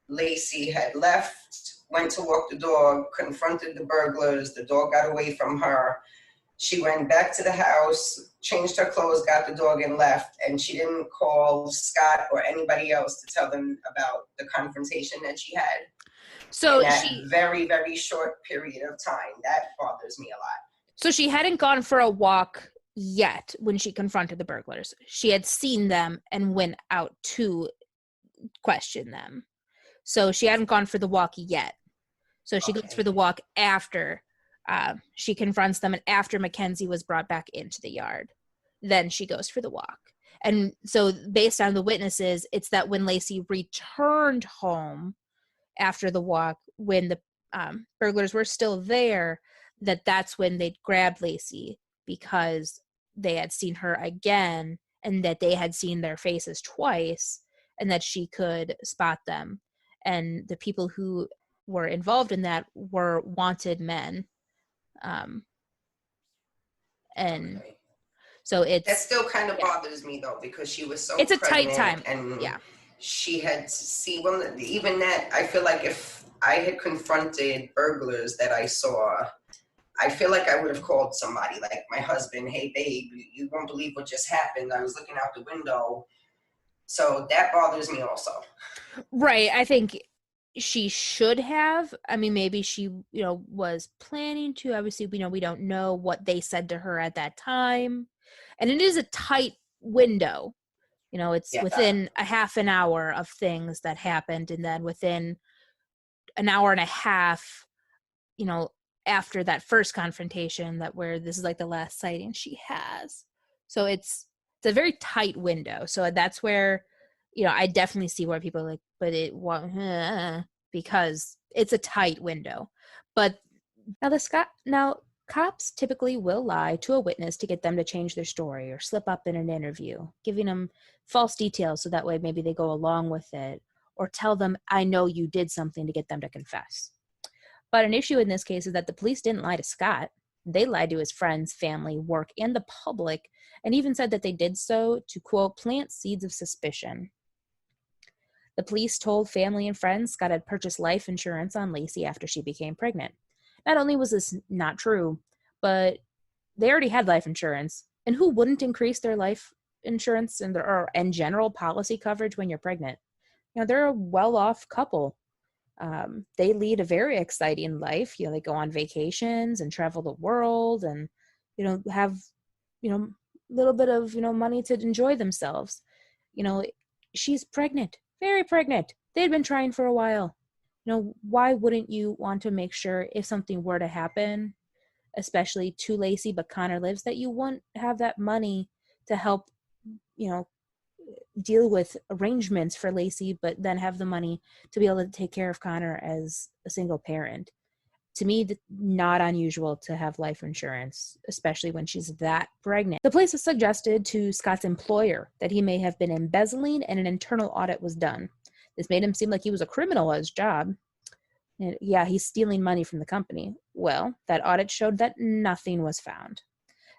Lacey had left, went to walk the dog, confronted the burglars. The dog got away from her. She went back to the house, changed her clothes, got the dog, and left. And she didn't call Scott or anybody else to tell them about the confrontation that she had. So in that very, very short period of time. That bothers me a lot. So she hadn't gone for a walk yet when she confronted the burglars. She had seen them and went out to question them. So she hadn't gone for the walk yet. So she goes for the walk after she confronts them, and after Mackenzie was brought back into the yard. Then she goes for the walk. And so based on the witnesses, it's that when Lacey returned home after the walk, when the burglars were still there, that's when they grabbed Lacey, because they had seen her again and that they had seen their faces twice and that she could spot them. And the people who were involved in that were wanted men. So that still kind of bothers me though, because she was so it's a tight time, and she had even that. I feel like if I had confronted burglars that I saw, I feel like I would have called somebody, like my husband. Hey babe, you won't believe what just happened. I was looking out the window. So that bothers me also. Right. I think she should have. I mean, maybe she, was planning to. Obviously, we don't know what they said to her at that time. And it is a tight window. It's within a half an hour of things that happened. And then within an hour and a half, after that first confrontation, where this is like the last sighting she has. So it's a very tight window. So that's where, I definitely see where people are like, but it won't, because it's a tight window. But now cops typically will lie to a witness to get them to change their story or slip up in an interview, giving them false details so that way maybe they go along with it, or tell them, I know you did something, to get them to confess. But an issue in this case is that the police didn't lie to Scott. They lied to his friends, family, work, and the public, and even said that they did so to, quote, plant seeds of suspicion. The police told family and friends Scott had purchased life insurance on Lacey after she became pregnant. Not only was this not true, but they already had life insurance. And who wouldn't increase their life insurance and general policy coverage when you're pregnant? They're a well-off couple. They lead a very exciting life. They go on vacations and travel the world and, have, a little bit of, money to enjoy themselves. she's pregnant, very pregnant. They'd been trying for a while. Why wouldn't you want to make sure if something were to happen, especially to Lacey, but Connor lives, that you won't have that money to help, deal with arrangements for Lacey, but then have the money to be able to take care of Connor as a single parent. To me, not unusual to have life insurance, especially when she's that pregnant. The police has suggested to Scott's employer that he may have been embezzling and an internal audit was done. This made him seem like he was a criminal at his job. And yeah, he's stealing money from the company. Well, that audit showed that nothing was found.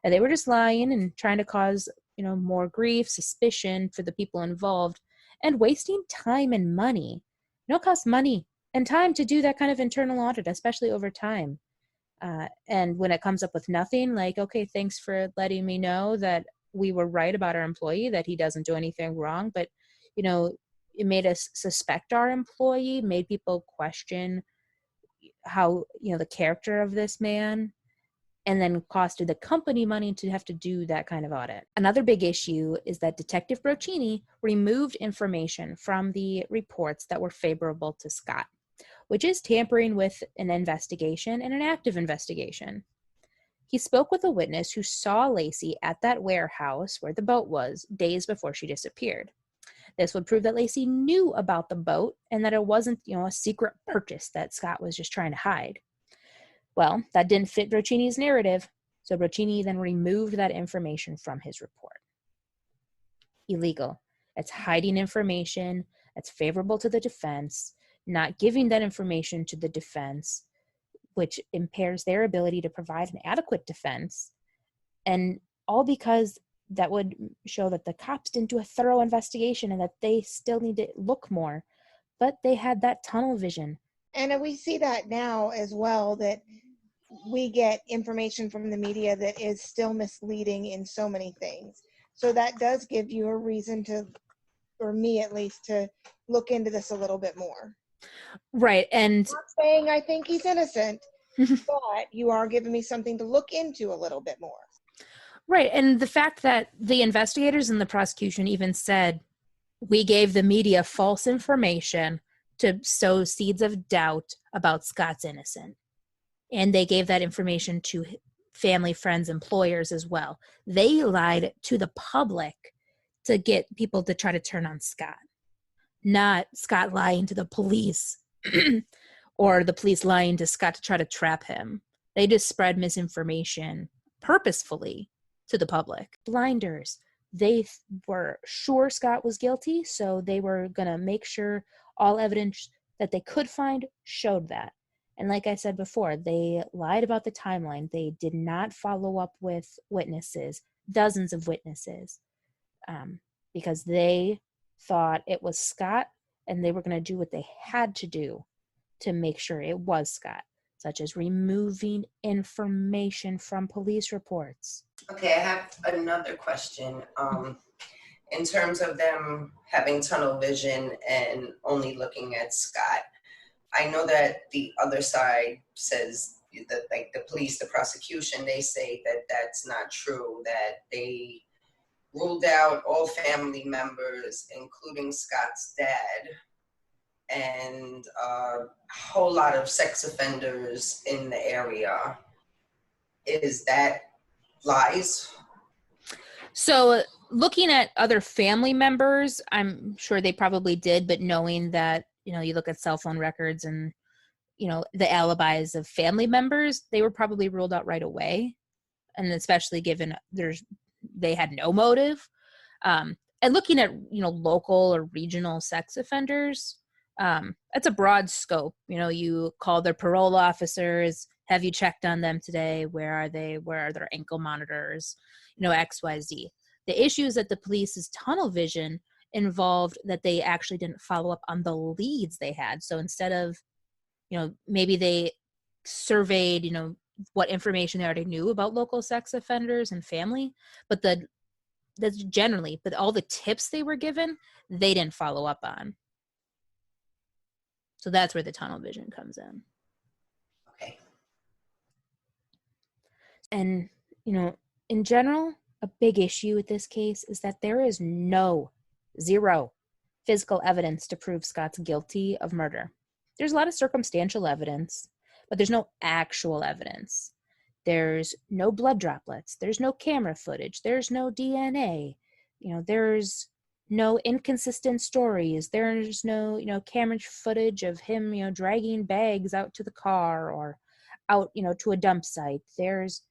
And they were just lying and trying to cause, more grief, suspicion for the people involved, and wasting time and money. It costs money and time to do that kind of internal audit, especially over time. And when it comes up with nothing, like, okay, thanks for letting me know that we were right about our employee, that he doesn't do anything wrong, but, it made us suspect our employee, made people question how, the character of this man, and then costed the company money to have to do that kind of audit. Another big issue is that Detective Brochini removed information from the reports that were favorable to Scott, which is tampering with an investigation and an active investigation. He spoke with a witness who saw Lacey at that warehouse where the boat was days before she disappeared. This would prove that Lacey knew about the boat and that it wasn't, a secret purchase that Scott was just trying to hide. Well, that didn't fit Brochini's narrative, so Brochini then removed that information from his report. Illegal. It's hiding information that's favorable to the defense, not giving that information to the defense, which impairs their ability to provide an adequate defense, and all because that would show that the cops didn't do a thorough investigation and that they still need to look more, but they had that tunnel vision. And we see that now as well, that we get information from the media that is still misleading in so many things. So that does give you a reason to, or me at least, to look into this a little bit more. Right. And I'm not saying I think he's innocent, but you are giving me something to look into a little bit more. Right. And the fact that the investigators and the prosecution even said, we gave the media false information to sow seeds of doubt about Scott's innocent. And they gave that information to family, friends, employers as well. They lied to the public to get people to try to turn on Scott, not Scott lying to the police or the police lying to Scott to try to trap him. They just spread misinformation purposefully to the public. Blinders. They were sure Scott was guilty, so they were going to make sure all evidence that they could find showed that. And like I said before, they lied about the timeline. They did not follow up with witnesses, dozens of witnesses, because they thought it was Scott, and they were going to do what they had to do to make sure it was Scott, such as removing information from police reports. Okay, I have another question. In terms of them having tunnel vision and only looking at Scott, I know that the other side says that, like, the police, the prosecution, they say that that's not true, that they ruled out all family members, including Scott's dad, and a whole lot of sex offenders in the area. Is that lies? So looking at other family members, I'm sure they probably did, but knowing that, you look at cell phone records and, the alibis of family members, they were probably ruled out right away. And especially given they had no motive. And looking at, local or regional sex offenders, it's a broad scope. You call their parole officers. Have you checked on them today? Where are they? Where are their ankle monitors? XYZ. The issue is that the police's tunnel vision involved that they actually didn't follow up on the leads they had. So instead of, maybe they surveyed, what information they already knew about local sex offenders and family, but that's generally, but all the tips they were given, they didn't follow up on. So that's where the tunnel vision comes in. Okay. And, in general, a big issue with this case is that there is zero physical evidence to prove Scott's guilty of murder. There's a lot of circumstantial evidence, but there's no actual evidence. There's no blood droplets. There's no camera footage. There's no DNA. There's no inconsistent stories. There's no, camera footage of him, dragging bags out to the car or out, to a dump site. There's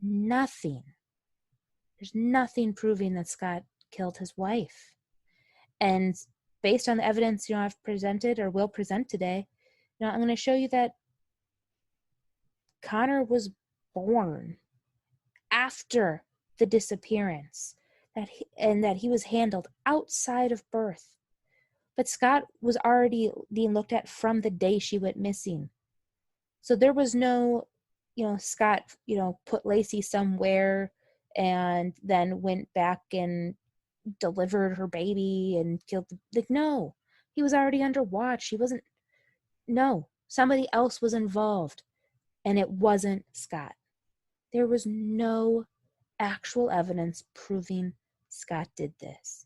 nothing. There's nothing proving that Scott killed his wife. And based on the evidence, I've presented or will present today, I'm going to show you that Connor was born after the disappearance, that he was handled outside of birth. But Scott was already being looked at from the day she went missing. So there was no, Scott, put Lacey somewhere and then went back and delivered her baby and killed no, he was already under watch. Somebody else was involved, and it wasn't Scott. There was no actual evidence proving Scott did this.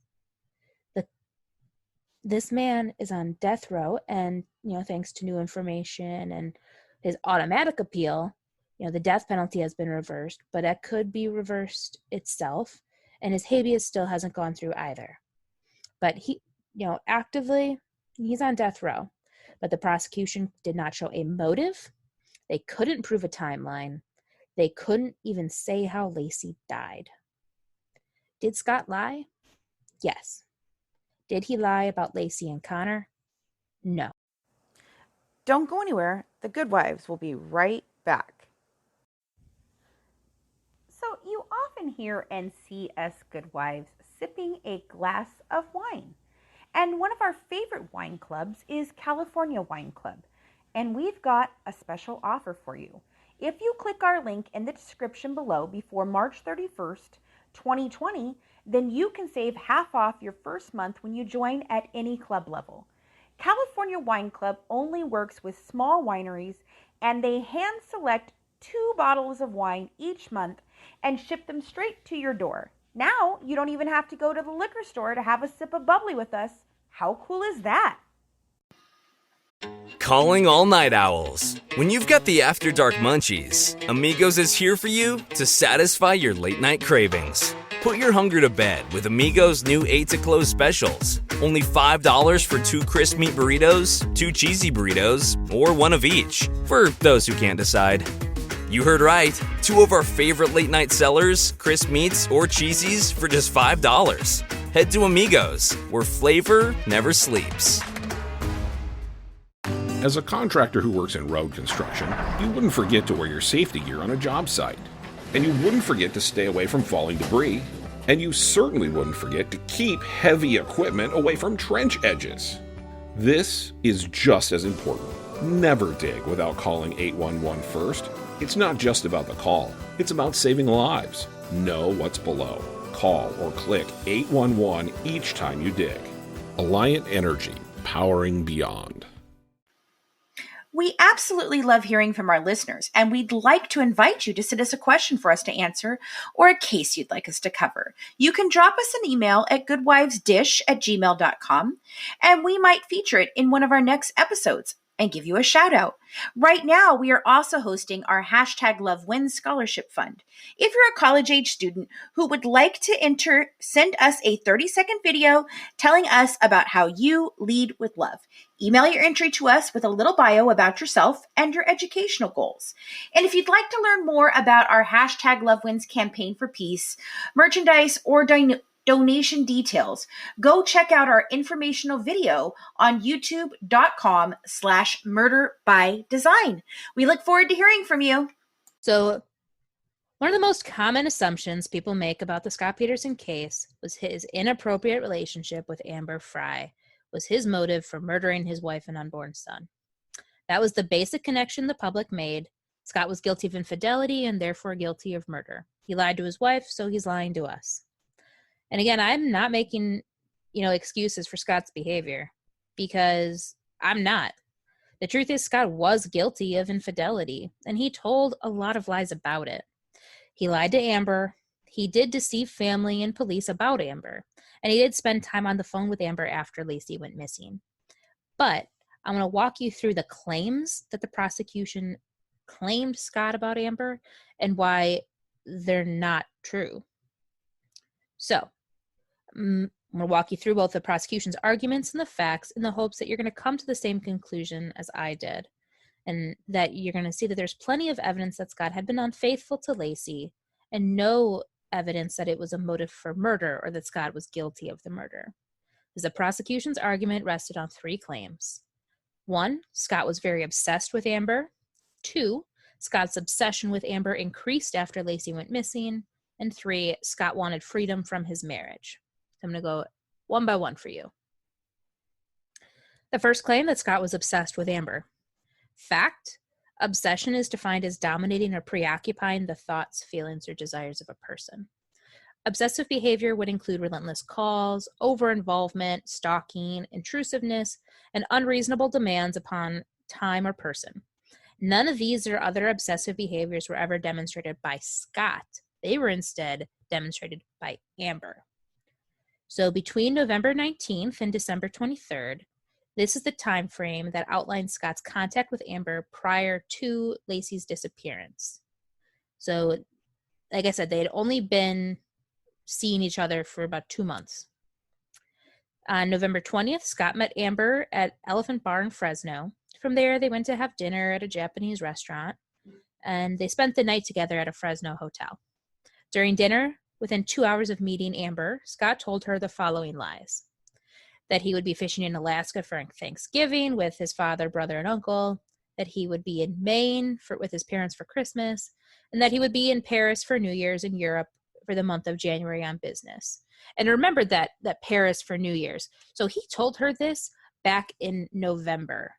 This man is on death row, and thanks to new information and his automatic appeal, the death penalty has been reversed, but it could be reversed itself. And his habeas still hasn't gone through either. But he, actively, he's on death row. But the prosecution did not show a motive. They couldn't prove a timeline. They couldn't even say how Lacey died. Did Scott lie? Yes. Did he lie about Lacey and Connor? No. Don't go anywhere. The Good Wives will be right back. So you often hear and see us Good Wives sipping a glass of wine. And one of our favorite wine clubs is California Wine Club. And we've got a special offer for you. If you click our link in the description below before March 31st, 2020, then you can save half off your first month when you join at any club level. California Wine Club only works with small wineries, and they hand select 2 bottles of wine each month and ship them straight to your door. Now, you don't even have to go to the liquor store to have a sip of bubbly with us. How cool is that? Calling all night owls. When you've got the After Dark munchies, Amigos is here for you to satisfy your late night cravings. Put your hunger to bed with Amigos' new 8 to close specials. Only $5 for 2 crisp meat burritos, 2 cheesy burritos, or 1 of each, for those who can't decide. You heard right. 2 of our favorite late night sellers, crisp meats or cheesies for just $5. Head to Amigos, where flavor never sleeps. As a contractor who works in road construction, you wouldn't forget to wear your safety gear on a job site. And you wouldn't forget to stay away from falling debris. And you certainly wouldn't forget to keep heavy equipment away from trench edges. This is just as important. Never dig without calling 811 first. It's not just about the call. It's about saving lives. Know what's below. Call or click 811 each time you dig. Alliant Energy, powering beyond. We absolutely love hearing from our listeners, and we'd like to invite you to send us a question for us to answer or a case you'd like us to cover. You can drop us an email at goodwivesdish@gmail.com, and we might feature it in one of our next episodes and give you a shout out. Right now, we are also hosting our #LoveWins Scholarship Fund. If you're a college-age student who would like to enter, send us a 30-second video telling us about how you lead with love. Email your entry to us with a little bio about yourself and your educational goals. And if you'd like to learn more about our #LoveWins campaign for peace, merchandise, or donation details, go check out our informational video on youtube.com/murderbydesign. We look forward to hearing from you. So one of the most common assumptions people make about the Scott Peterson case was his inappropriate relationship with Amber Fry was his motive for murdering his wife and unborn son. That was the basic connection the public made. Scott was guilty of infidelity and therefore guilty of murder. He lied to his wife, so he's lying to us. And again, I'm not making, excuses for Scott's behavior, because I'm not. The truth is, Scott was guilty of infidelity, and he told a lot of lies about it. He lied to Amber. he did deceive family and police about Amber, and he did spend time on the phone with Amber after Lacey went missing. But I'm going to walk you through the claims that the prosecution claimed Scott about Amber and why they're not true. So, I'm going to walk you through both the prosecution's arguments and the facts in the hopes that you're going to come to the same conclusion as I did, and that you're going to see that there's plenty of evidence that Scott had been unfaithful to Lacey and no evidence that it was a motive for murder or that Scott was guilty of the murder. Because the prosecution's argument rested on 3 claims. 1, Scott was very obsessed with Amber. 2, Scott's obsession with Amber increased after Lacey went missing. And 3, Scott wanted freedom from his marriage. I'm going to go one by one for you. The first claim, that Scott was obsessed with Amber. Fact, obsession is defined as dominating or preoccupying the thoughts, feelings, or desires of a person. Obsessive behavior would include relentless calls, over-involvement, stalking, intrusiveness, and unreasonable demands upon time or person. None of these or other obsessive behaviors were ever demonstrated by Scott. They were instead demonstrated by Amber. So between November 19th and December 23rd, this is the time frame that outlines Scott's contact with Amber prior to Lacey's disappearance. So, like I said, they had only been seeing each other for about 2 months. On November 20th, Scott met Amber at Elephant Bar in Fresno. From there, they went to have dinner at a Japanese restaurant, and they spent the night together at a Fresno hotel. During dinner, within 2 hours of meeting Amber, Scott told her the following lies: that he would be fishing in Alaska for Thanksgiving with his father, brother, and uncle, that he would be in Maine with his parents for Christmas, and that he would be in Paris for New Year's in Europe for the month of January on business. And remember that Paris for New Year's. So he told her this back in November,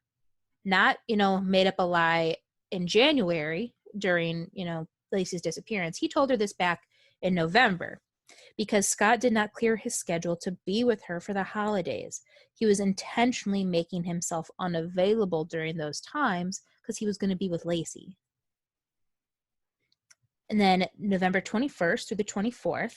not, made up a lie in January during, Lacey's disappearance. He told her this back in November because Scott did not clear his schedule to be with her for the holidays. He was intentionally making himself unavailable during those times because he was going to be with Lacey. And then November 21st through the 24th,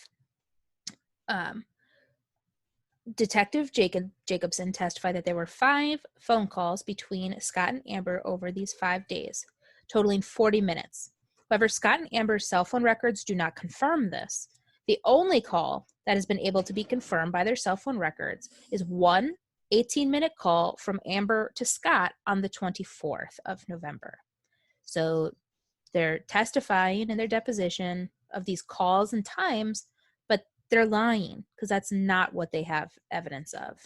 Detective Jacobson testified that there were 5 phone calls between Scott and Amber over these 5 days, totaling 40 minutes. However, Scott and Amber's cell phone records do not confirm this. The only call that has been able to be confirmed by their cell phone records is one 18-minute call from Amber to Scott on the 24th of November. So they're testifying in their deposition of these calls and times, but they're lying because that's not what they have evidence of.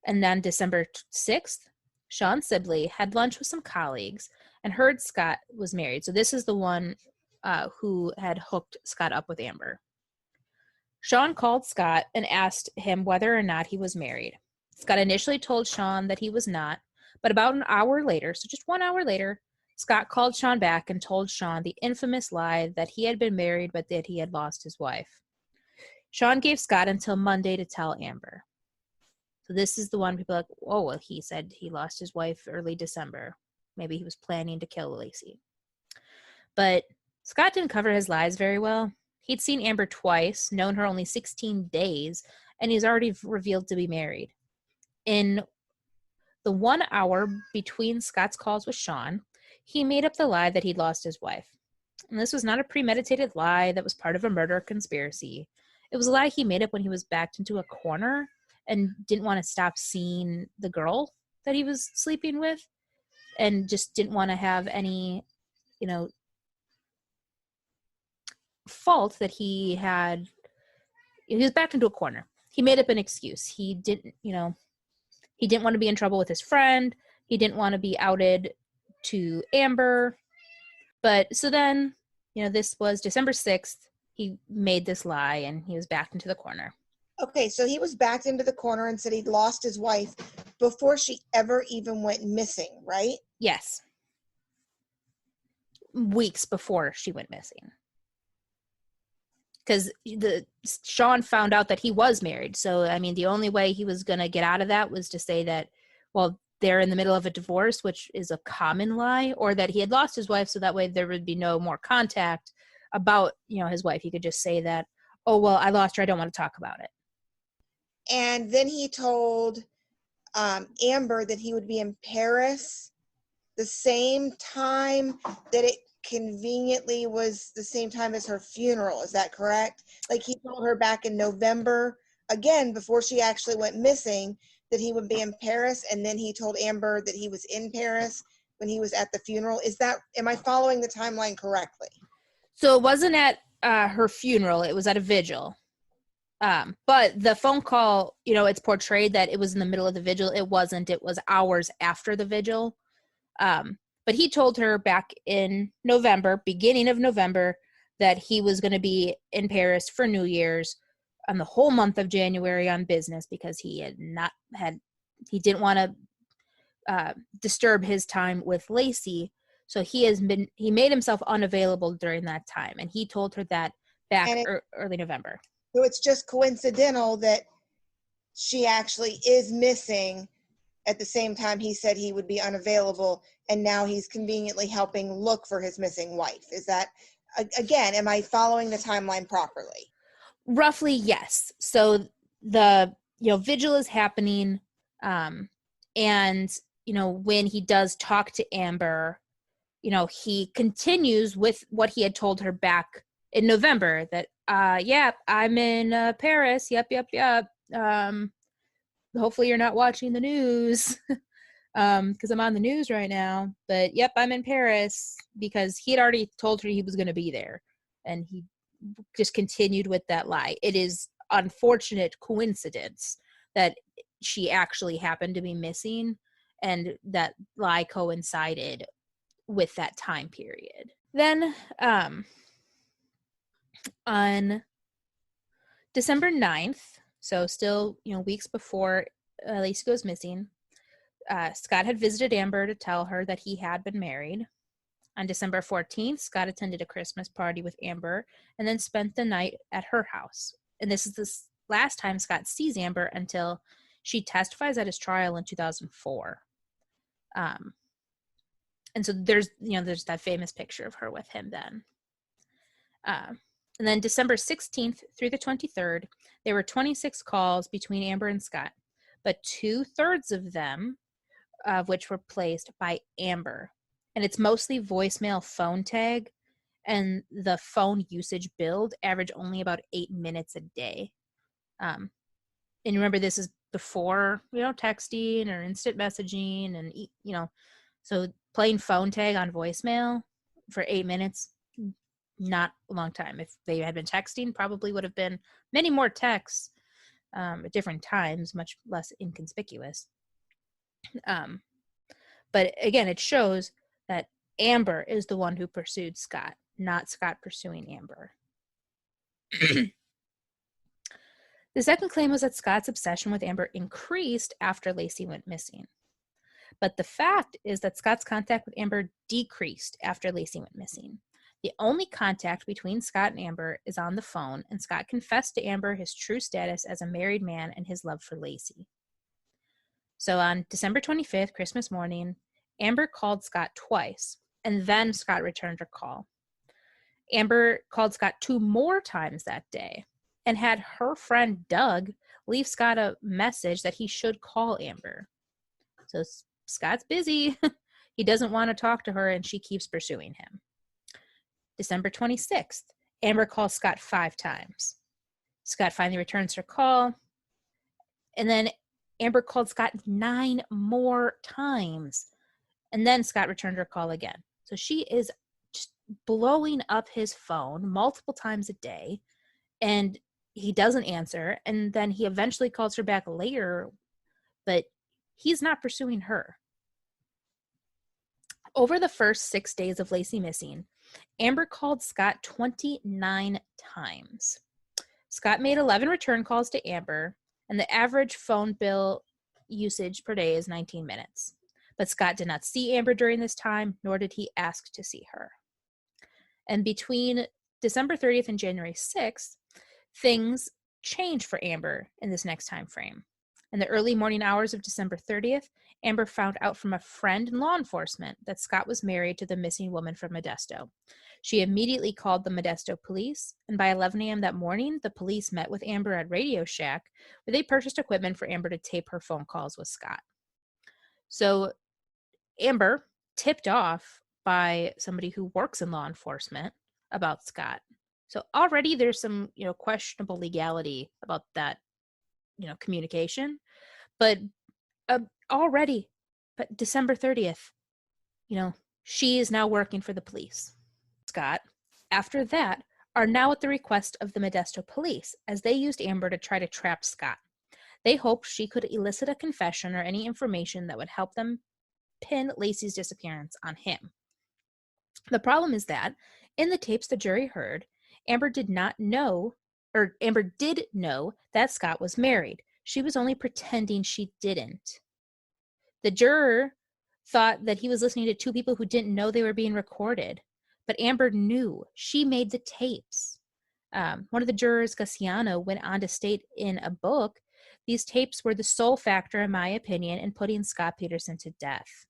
And then December 6th, Sean Sibley had lunch with some colleagues and heard Scott was married. So this is the one who had hooked Scott up with Amber. Sean called Scott and asked him whether or not he was married. Scott initially told Sean that he was not, but about an hour later, so just 1 hour later, Scott called Sean back and told Sean the infamous lie that he had been married but that he had lost his wife. Sean gave Scott until Monday to tell Amber. So this is the one people are like, oh, well, he said he lost his wife early December. Maybe he was planning to kill Lacey. But Scott didn't cover his lies very well. He'd seen Amber twice, known her only 16 days, and he's already revealed to be married. In the 1 hour between Scott's calls with Sean, he made up the lie that he'd lost his wife. And this was not a premeditated lie that was part of a murder conspiracy. It was a lie he made up when he was backed into a corner and didn't want to stop seeing the girl that he was sleeping with and just didn't want to have any, fault that he had. He was backed into a corner. He made up an excuse. He didn't want to be in trouble with his friend. He didn't want to be outed to Amber. But so then, this was December 6th. He made this lie and he was backed into the corner. Okay, so he was backed into the corner and said he'd lost his wife before she ever even went missing, right? Yes. Weeks before she went missing. Because Sean found out that he was married. So, the only way he was going to get out of that was to say that, well, they're in the middle of a divorce, which is a common lie, or that he had lost his wife, so that way there would be no more contact about, his wife. He could just say that, oh, well, I lost her. I don't want to talk about it. And then he told Amber that he would be in Paris the same time that it conveniently was the same time as her funeral. Is that correct? Like he told her back in November, again, before she actually went missing, that he would be in Paris. And then he told Amber that he was in Paris when he was at the funeral. Am I following the timeline correctly? So it wasn't at her funeral. It was at a vigil. But the phone call, it's portrayed that it was in the middle of the vigil. It wasn't. It was hours after the vigil. But he told her back in November, beginning of November, that he was going to be in Paris for New Year's on the whole month of January on business because he didn't want to disturb his time with Lacey. So he made himself unavailable during that time. And he told her that back early November. So it's just coincidental that she actually is missing at the same time he said he would be unavailable, and now he's conveniently helping look for his missing wife. Is that, again, am I following the timeline properly? Roughly, yes. So the, vigil is happening, and, when he does talk to Amber, he continues with what he had told her back in November that, I'm in Paris. Yep. Hopefully you're not watching the news because I'm on the news right now. But, yep, I'm in Paris because he had already told her he was going to be there. And he just continued with that lie. It is unfortunate coincidence that she actually happened to be missing and that lie coincided with that time period. Then on December 9th, so still, weeks before Lacey goes missing, Scott had visited Amber to tell her that he had been married. On December 14th, Scott attended a Christmas party with Amber and then spent the night at her house. And this is the last time Scott sees Amber until she testifies at his trial in 2004. And so there's that famous picture of her with him then. And then December 16th through the 23rd, there were 26 calls between Amber and Scott, but 2/3 of them, which were placed by Amber. And it's mostly voicemail phone tag, and the phone usage build averaged only about 8 minutes a day. And remember, this is before, texting or instant messaging and, so playing phone tag on voicemail for 8 minutes, not a long time. If they had been texting, probably would have been many more texts at different times, much less inconspicuous. But again, it shows that Amber is the one who pursued Scott, not Scott pursuing Amber. The second claim was that Scott's obsession with Amber increased after Lacey went missing. But the fact is that Scott's contact with Amber decreased after Lacey went missing. The only contact between Scott and Amber is on the phone, and Scott confessed to Amber his true status as a married man and his love for Lacey. So on December 25th, Christmas morning, Amber called Scott twice, and then Scott returned her call. Amber called Scott 2 more times that day and had her friend Doug leave Scott a message that he should call Amber. So Scott's busy. He doesn't want to talk to her, and she keeps pursuing him. December 26th, Amber calls Scott 5 times. Scott finally returns her call. And then Amber called Scott 9 more times. And then Scott returned her call again. So she is just blowing up his phone multiple times a day. And he doesn't answer. And then he eventually calls her back later. But he's not pursuing her. Over the first 6 days of Lacey missing, Amber called Scott 29 times. Scott made 11 return calls to Amber, and the average phone bill usage per day is 19 minutes. But Scott did not see Amber during this time, nor did he ask to see her. And between December 30th and January 6th, things changed for Amber in this next time frame. In the early morning hours of December 30th, Amber found out from a friend in law enforcement that Scott was married to the missing woman from Modesto. She immediately called the Modesto police, and by 11 a.m. that morning, the police met with Amber at Radio Shack, where they purchased equipment for Amber to tape her phone calls with Scott. So Amber, tipped off by somebody who works in law enforcement about Scott. So already there's some, questionable legality about that, communication. But December 30th, she is now working for the police. Scott, after that, are now at the request of the Modesto police, as they used Amber to try to trap Scott. They hoped she could elicit a confession or any information that would help them pin Lacey's disappearance on him. The problem is that, in the tapes the jury heard, Amber did know that Scott was married. She was only pretending she didn't. The juror thought that he was listening to two people who didn't know they were being recorded, but Amber knew. She made the tapes. One of the jurors, Gaciano, went on to state in a book, these tapes were the sole factor, in my opinion, in putting Scott Peterson to death.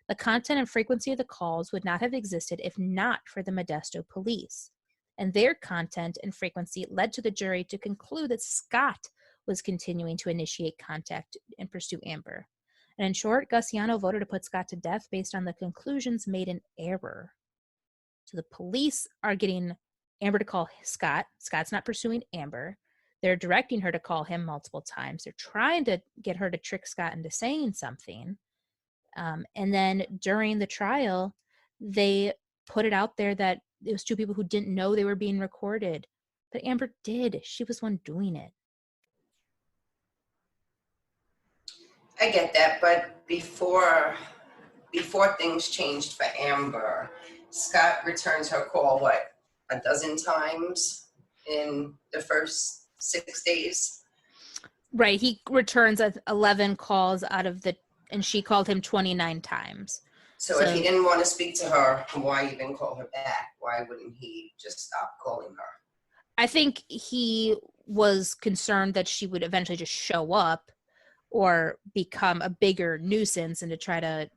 The content and frequency of the calls would not have existed if not for the Modesto police. And their content and frequency led to the jury to conclude that Scott was continuing to initiate contact and pursue Amber. And in short, Gaciano voted to put Scott to death based on the conclusions made in error. So the police are getting Amber to call Scott. Scott's not pursuing Amber. They're directing her to call him multiple times. They're trying to get her to trick Scott into saying something. And then during the trial, they put it out there that it was two people who didn't know they were being recorded. But Amber did. She was one doing it. I get that, but before things changed for Amber, Scott returns her call, a dozen times in the first 6 days? Right. He returns 11 calls and she called him 29 times. So if he didn't want to speak to her, why even call her back? Why wouldn't he just stop calling her? I think he was concerned that she would eventually just show up or become a bigger nuisance and to try to...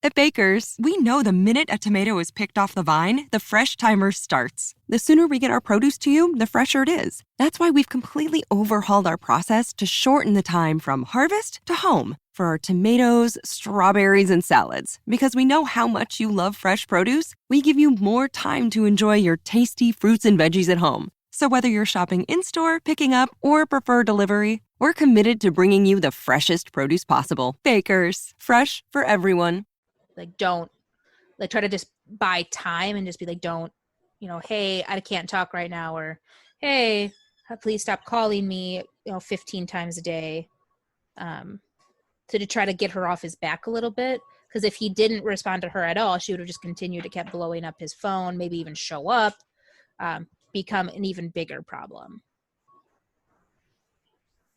At Baker's, we know the minute a tomato is picked off the vine, the fresh timer starts. The sooner we get our produce to you, the fresher it is. That's why we've completely overhauled our process to shorten the time from harvest to home for our tomatoes, strawberries, and salads. Because we know how much you love fresh produce, we give you more time to enjoy your tasty fruits and veggies at home. So whether you're shopping in-store, picking up, or prefer delivery, we're committed to bringing you the freshest produce possible. Baker's, fresh for everyone. Try to just buy time and just be don't, hey, I can't talk right now, or hey, please stop calling me, 15 times a day, to try to get her off his back a little bit. Because if he didn't respond to her at all, she would have just continued to keep blowing up his phone, maybe even show up, become an even bigger problem.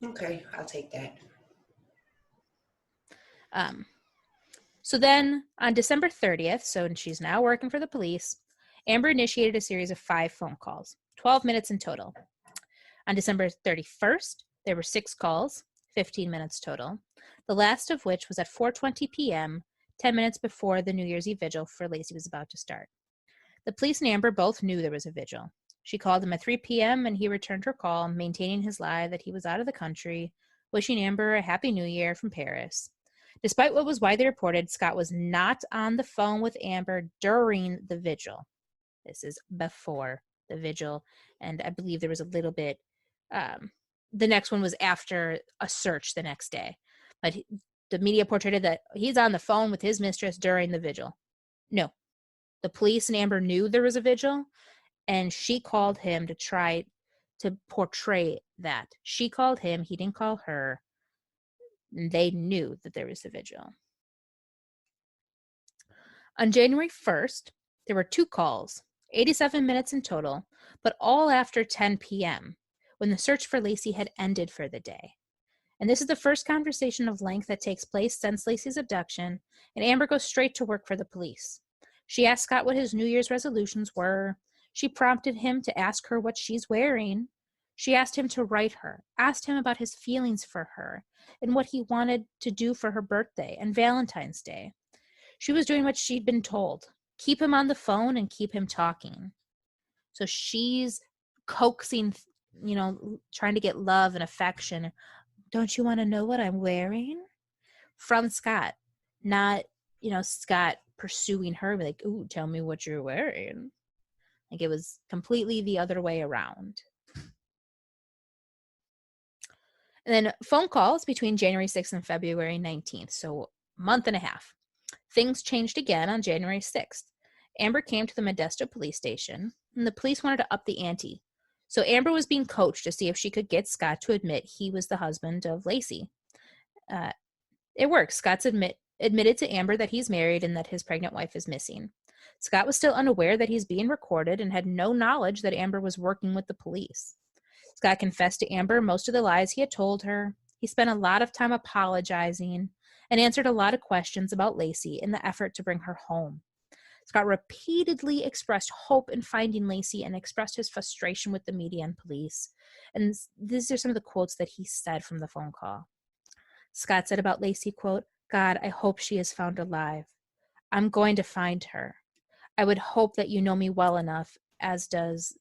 Okay, I'll take that. So then on December 30th, so she's now working for the police, Amber initiated a series of 5 phone calls, 12 minutes in total. On December 31st, there were 6 calls, 15 minutes total, the last of which was at 4:20 p.m., 10 minutes before the New Year's Eve vigil for Lacey was about to start. The police and Amber both knew there was a vigil. She called him at 3 p.m. and he returned her call, maintaining his lie that he was out of the country, wishing Amber a Happy New Year from Paris. Despite what was widely reported, Scott was not on the phone with Amber during the vigil. This is before the vigil, and I believe there was a little bit, the next one was after a search the next day. But the media portrayed it that he's on the phone with his mistress during the vigil. No. The police and Amber knew there was a vigil, and she called him to try to portray that. She called him, he didn't call her. And they knew that there was a vigil. On January 1st, there were 2 calls, 87 minutes in total, but all after 10 p.m., when the search for Lacey had ended for the day. And this is the first conversation of length that takes place since Lacey's abduction, and Amber goes straight to work for the police. She asked Scott what his New Year's resolutions were. She prompted him to ask her what she's wearing. She asked him to write her, asked him about his feelings for her, and what he wanted to do for her birthday and Valentine's Day. She was doing what she'd been told. keep him on the phone and keep him talking. So she's coaxing, trying to get love and affection. Don't you want to know what I'm wearing? From Scott, not, Scott pursuing her, like, ooh, tell me what you're wearing. Like, it was completely the other way around. And then phone calls between January 6th and February 19th, so a month and a half. Things changed again on January 6th. Amber came to the Modesto police station, and the police wanted to up the ante. So Amber was being coached to see if she could get Scott to admit he was the husband of Lacey. It worked. Scott's admitted to Amber that he's married and that his pregnant wife is missing. Scott was still unaware that he's being recorded and had no knowledge that Amber was working with the police. Scott confessed to Amber most of the lies he had told her. He spent a lot of time apologizing and answered a lot of questions about Lacey in the effort to bring her home. Scott repeatedly expressed hope in finding Lacey and expressed his frustration with the media and police. And these are some of the quotes that he said from the phone call. Scott said about Lacey, quote, God, I hope she is found alive. I'm going to find her. I would hope that you know me well enough, as does,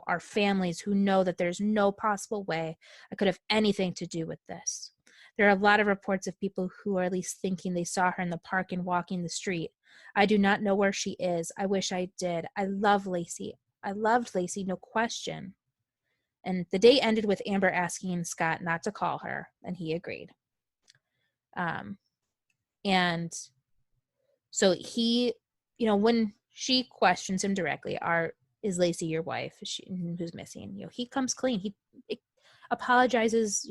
our families who know that there's no possible way I could have anything to do with this. There are a lot of reports of people who are at least thinking they saw her in the park and walking the street. I do not know where she is. I wish I did. I love Lacey. I loved Lacey, no question. And the day ended with Amber asking Scott not to call her, and he agreed. And so he, when she questions him directly, is Lacey your wife? Who's missing? He comes clean. He apologizes,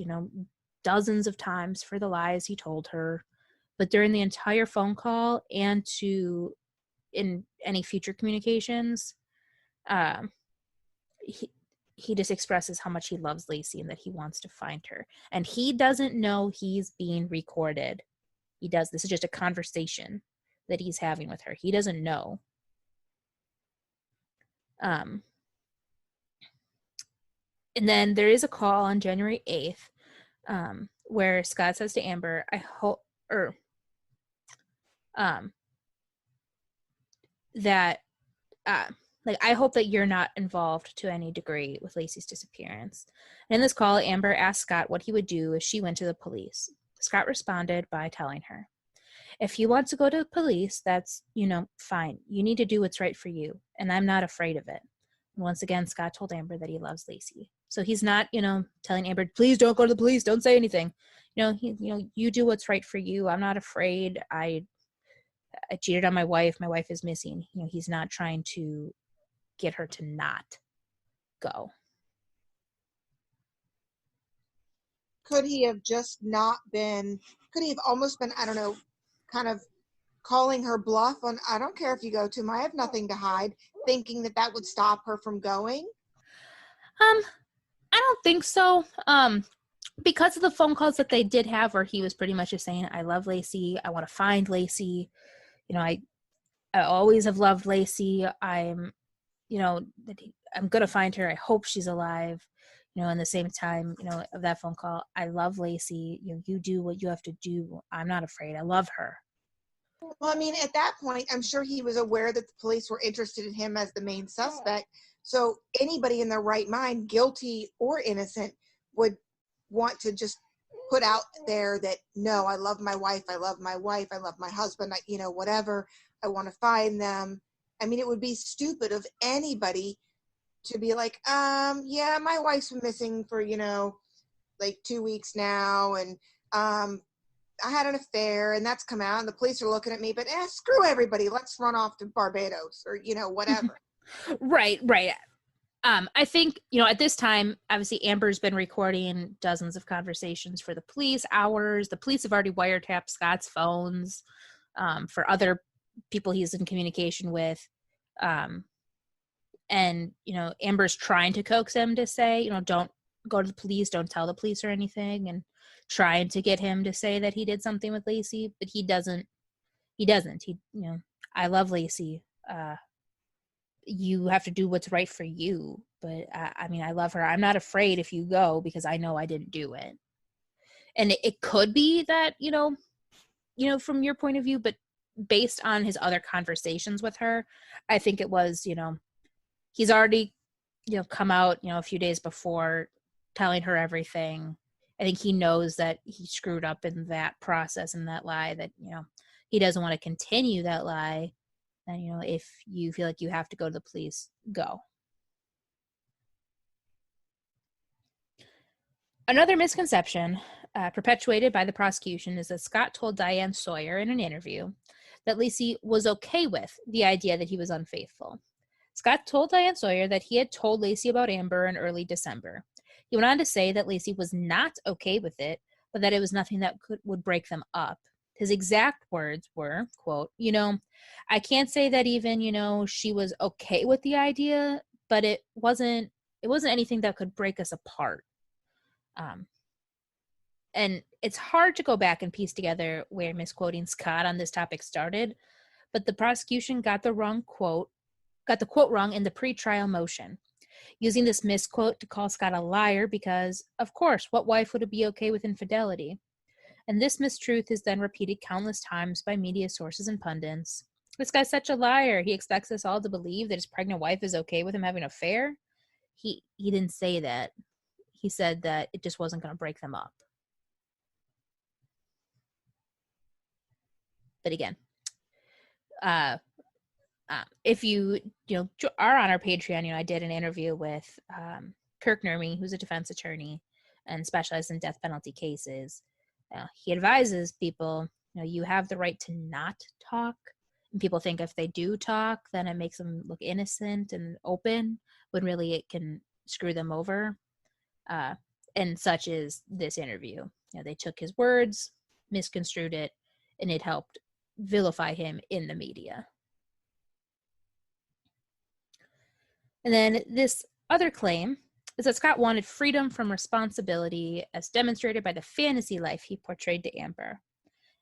dozens of times for the lies he told her. But during the entire phone call and in any future communications, he just expresses how much he loves Lacey and that he wants to find her. And he doesn't know he's being recorded. This is just a conversation that he's having with her. He doesn't know. And then there is a call on January 8th where Scott says to Amber, I hope that you're not involved to any degree with Lacey's disappearance. And in this call, Amber asked Scott what he would do if she went to the police. Scott responded by telling her, if you want to go to the police, that's, fine. You need to do what's right for you, and I'm not afraid of it. And once again, Scott told Amber that he loves Lacey. So he's not, telling Amber, please don't go to the police, don't say anything. You do what's right for you. I'm not afraid. I cheated on my wife is missing. He's not trying to get her to not go. Could he have almost been, I don't know, kind of calling her bluff on, I don't care if you go to him, I have nothing to hide, thinking that would stop her from going? I don't think so. Because of the phone calls that they did have where he was pretty much just saying, I love Lacey, I want to find Lacey, I always have loved Lacey, I'm gonna find her, I hope she's alive, in the same time, of that phone call, I love Lacey, you do what you have to do, I'm not afraid, I love her. Well, at that point, I'm sure he was aware that the police were interested in him as the main suspect. So anybody in their right mind, guilty or innocent, would want to just put out there that, no, I love my wife, I love my husband, whatever, I want to find them. It would be stupid of anybody to be like, yeah, my wife's been missing for, 2 weeks now, and I had an affair, and that's come out, and the police are looking at me, but screw everybody, let's run off to Barbados, or, whatever. Right. I think, at this time, obviously Amber's been recording dozens of conversations for the police, hours. The police have already wiretapped Scott's phones for other people he's in communication with. And, Amber's trying to coax him to say, don't go to the police, don't tell the police or anything, and trying to get him to say that he did something with Lacey, but he doesn't, I love Lacey. You have to do what's right for you. But I love her. I'm not afraid if you go because I know I didn't do it. And it could be that, from your point of view, but based on his other conversations with her, I think it was, he's already, come out, a few days before telling her everything. I think he knows that he screwed up in that process and that lie, that, he doesn't want to continue that lie. And, if you feel like you have to go to the police, go. Another misconception perpetuated by the prosecution is that Scott told Diane Sawyer in an interview that Laci was okay with the idea that he was unfaithful. Scott told Diane Sawyer that he had told Laci about Amber in early December. He went on to say that Laci was not okay with it, but that it was nothing that would break them up. His exact words were, quote, I can't say that even, she was okay with the idea, but it wasn't anything that could break us apart. And it's hard to go back and piece together where misquoting Scott on this topic started, but the prosecution got the quote wrong in the pretrial motion, using this misquote to call Scott a liar because, of course, what wife would be okay with infidelity? And this mistruth is then repeated countless times by media sources and pundits. This guy's such a liar. He expects us all to believe that his pregnant wife is okay with him having an affair. He didn't say that. He said that it just wasn't going to break them up. But again, if you are on our Patreon, I did an interview with Kirk Nurmi, who's a defense attorney and specializes in death penalty cases. He advises people, you have the right to not talk. And people think if they do talk, then it makes them look innocent and open, when really it can screw them over. And such is this interview. They took his words, misconstrued it, and it helped vilify him in the media. And then this other claim is that Scott wanted freedom from responsibility as demonstrated by the fantasy life he portrayed to Amber.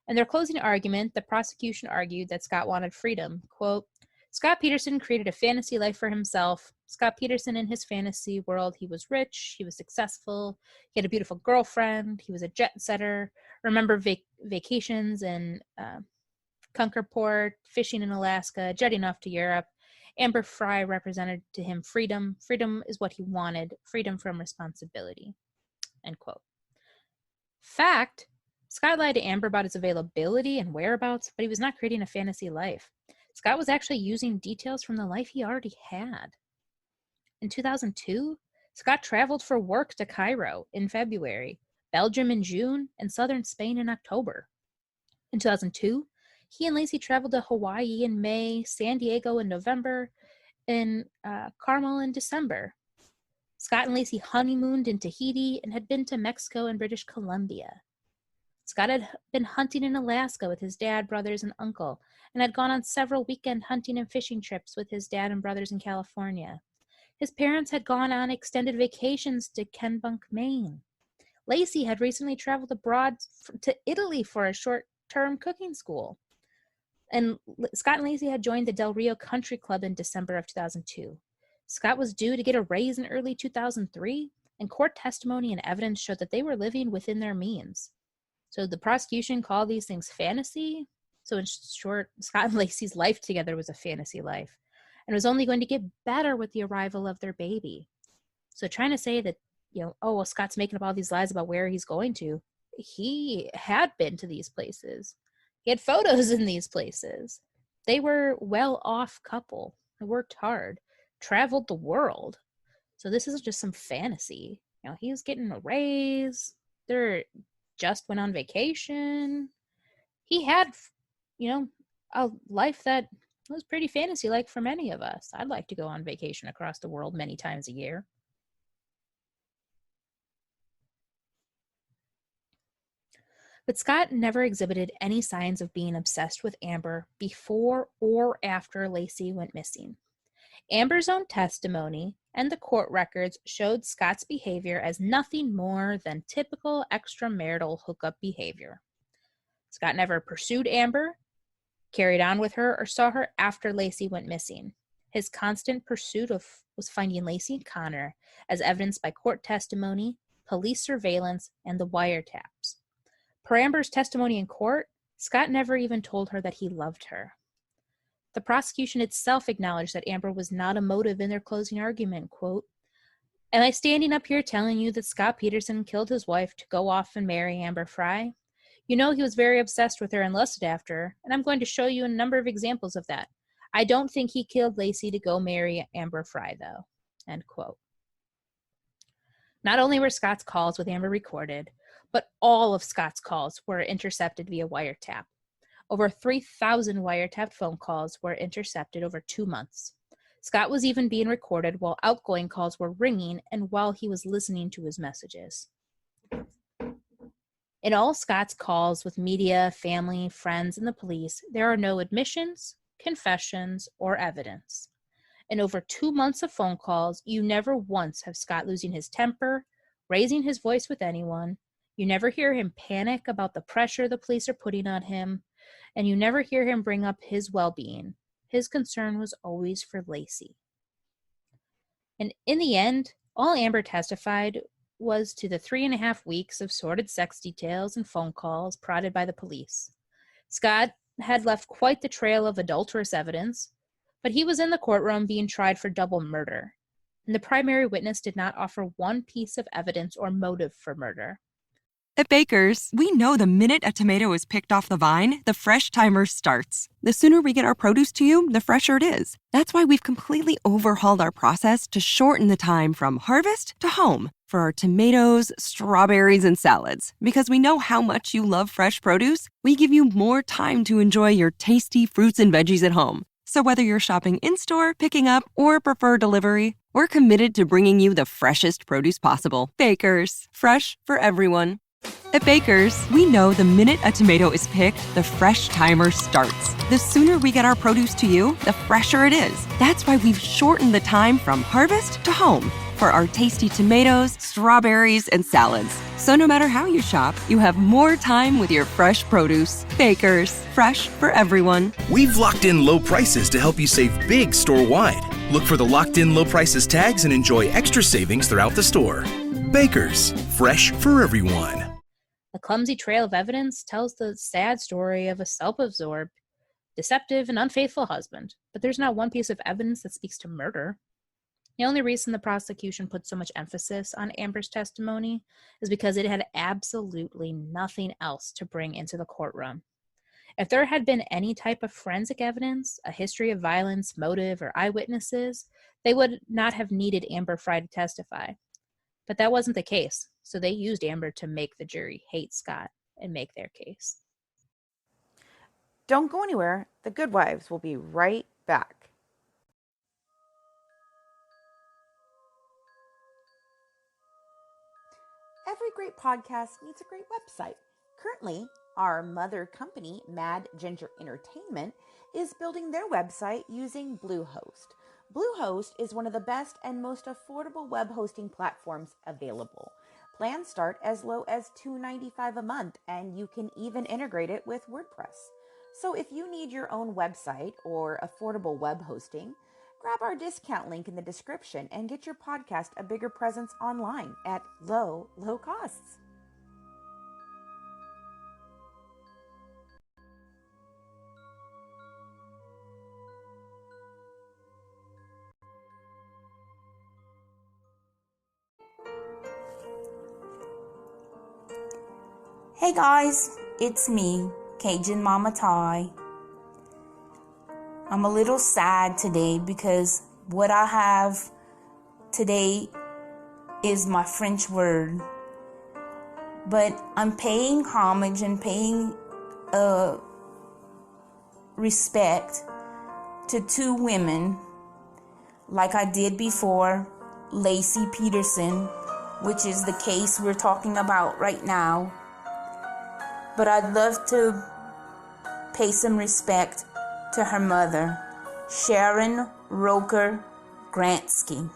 In their closing argument, the prosecution argued that Scott wanted freedom. Quote, Scott Peterson created a fantasy life for himself. Scott Peterson, in his fantasy world, he was rich, he was successful, he had a beautiful girlfriend, he was a jet setter. Remember vacations in Concorport, fishing in Alaska, jetting off to Europe. Amber Fry represented to him freedom. Freedom is what he wanted, freedom from responsibility. End quote. Fact, Scott lied to Amber about his availability and whereabouts, but he was not creating a fantasy life. Scott was actually using details from the life he already had. In 2002, Scott traveled for work to Cairo in February, Belgium in June, and southern Spain in October. In 2002, he and Laci traveled to Hawaii in May, San Diego in November, and Carmel in December. Scott and Laci honeymooned in Tahiti and had been to Mexico and British Columbia. Scott had been hunting in Alaska with his dad, brothers, and uncle, and had gone on several weekend hunting and fishing trips with his dad and brothers in California. His parents had gone on extended vacations to Kennebunk, Maine. Laci had recently traveled abroad to Italy for a short-term cooking school. And Scott and Laci had joined the Del Rio Country Club in December of 2002. Scott was due to get a raise in early 2003, and court testimony and evidence showed that they were living within their means. So the prosecution called these things fantasy. So in short, Scott and Laci's life together was a fantasy life, and was only going to get better with the arrival of their baby. So trying to say that, Scott's making up all these lies about where he's going to, he had been to these places. He had photos in these places. They were well-off couple. They worked hard, traveled the world. So this isn't just some fantasy. He's getting a raise. They're just went on vacation. He had, a life that was pretty fantasy-like for many of us. I'd like to go on vacation across the world many times a year. But Scott never exhibited any signs of being obsessed with Amber before or after Laci went missing. Amber's own testimony and the court records showed Scott's behavior as nothing more than typical extramarital hookup behavior. Scott never pursued Amber, carried on with her, or saw her after Laci went missing. His constant pursuit was finding Laci and Connor, as evidenced by court testimony, police surveillance, and the wiretaps. Per Amber's testimony in court, Scott never even told her that he loved her. The prosecution itself acknowledged that Amber was not a motive in their closing argument, quote, "Am I standing up here telling you that Scott Peterson killed his wife to go off and marry Amber Fry? You know he was very obsessed with her and lusted after her, and I'm going to show you a number of examples of that. I don't think he killed Lacey to go marry Amber Fry, though," end quote. Not only were Scott's calls with Amber recorded, but all of Scott's calls were intercepted via wiretap. Over 3,000 wiretapped phone calls were intercepted over 2 months. Scott was even being recorded while outgoing calls were ringing and while he was listening to his messages. In all Scott's calls with media, family, friends, and the police, there are no admissions, confessions, or evidence. In over 2 months of phone calls, you never once have Scott losing his temper, raising his voice with anyone. You never hear him panic about the pressure the police are putting on him, and you never hear him bring up his well-being. His concern was always for Lacey. And in the end, all Amber testified was to the 3.5 weeks of sordid sex details and phone calls prodded by the police. Scott had left quite the trail of adulterous evidence, but he was in the courtroom being tried for double murder, and the primary witness did not offer one piece of evidence or motive for murder. At Baker's, we know the minute a tomato is picked off the vine, the fresh timer starts. The sooner we get our produce to you, the fresher it is. That's why we've completely overhauled our process to shorten the time from harvest to home for our tomatoes, strawberries, and salads. Because we know how much you love fresh produce, we give you more time to enjoy your tasty fruits and veggies at home. So whether you're shopping in-store, picking up, or prefer delivery, we're committed to bringing you the freshest produce possible. Baker's, fresh for everyone. At Baker's, we know the minute a tomato is picked, the fresh timer starts. The sooner we get our produce to you, the fresher it is. That's why we've shortened the time from harvest to home for our tasty tomatoes, strawberries, and salads. So no matter how you shop, you have more time with your fresh produce. Baker's, fresh for everyone. We've locked in low prices to help you save big store-wide. Look for the locked in low prices tags and enjoy extra savings throughout the store. Baker's, fresh for everyone. The clumsy trail of evidence tells the sad story of a self-absorbed, deceptive, and unfaithful husband, but there's not one piece of evidence that speaks to murder. The only reason the prosecution put so much emphasis on Amber's testimony is because it had absolutely nothing else to bring into the courtroom. If there had been any type of forensic evidence, a history of violence, motive, or eyewitnesses, they would not have needed Amber Fry to testify. But that wasn't the case, so they used Amber to make the jury hate Scott and make their case. Don't go anywhere. The Good Wives will be right back. Every great podcast needs a great website. Currently, our mother company, Mad Ginger Entertainment, is building their website using Bluehost. Bluehost is one of the best and most affordable web hosting platforms available. Plans start as low as $2.95 a month, and you can even integrate it with WordPress. So if you need your own website or affordable web hosting, grab our discount link in the description and get your podcast a bigger presence online at low costs. Hey guys, it's me, Cajun Mama Ty. I'm a little sad today because what I have today is my French word. But I'm paying homage and paying respect to two women like I did before, Lacey Peterson, which is the case we're talking about right now. But I'd love to pay some respect to her mother, Sharon Roker Gransky.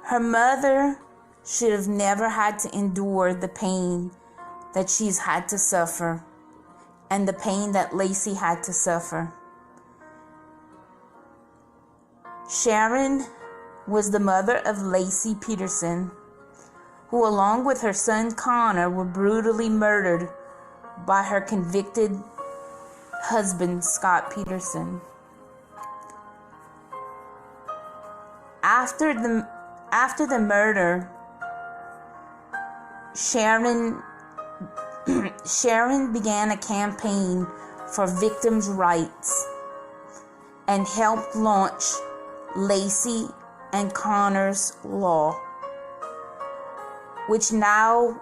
Her mother should have never had to endure the pain that she's had to suffer and the pain that Lacey had to suffer. Sharon was the mother of Lacey Peterson, who along with her son Connor were brutally murdered by her convicted husband, Scott Peterson. After the murder, Sharon began a campaign for victims' rights and helped launch Lacey and Connor's Law, which now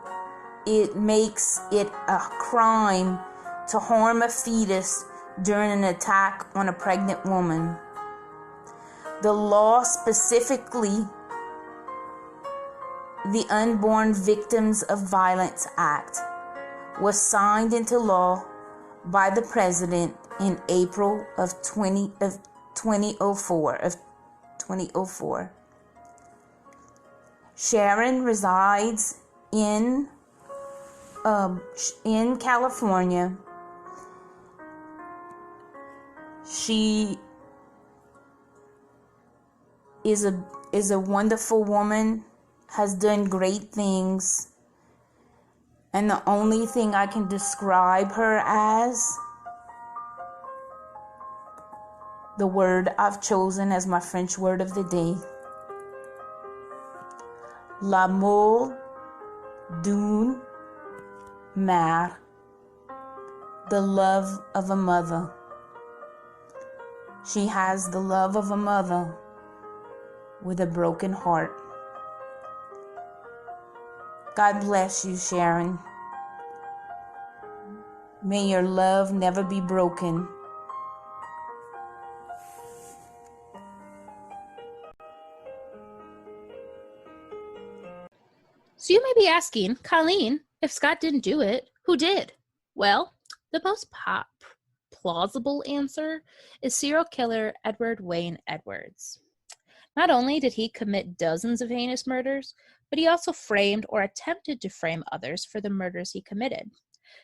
it makes it a crime to harm a fetus during an attack on a pregnant woman. The law, specifically the Unborn Victims of Violence Act, was signed into law by the president in April of 2004. Sharon resides in California. She is a wonderful woman, has done great things, and the only thing I can describe her as, the word I've chosen as my French word of the day: l'amour d'une mère, the love of a mother. She has the love of a mother with a broken heart. God bless you, Sharon. May your love never be broken. So you may be asking, Colleen, if Scott didn't do it, who did? Well, the most plausible answer is serial killer Edward Wayne Edwards. Not only did he commit dozens of heinous murders, but he also framed or attempted to frame others for the murders he committed.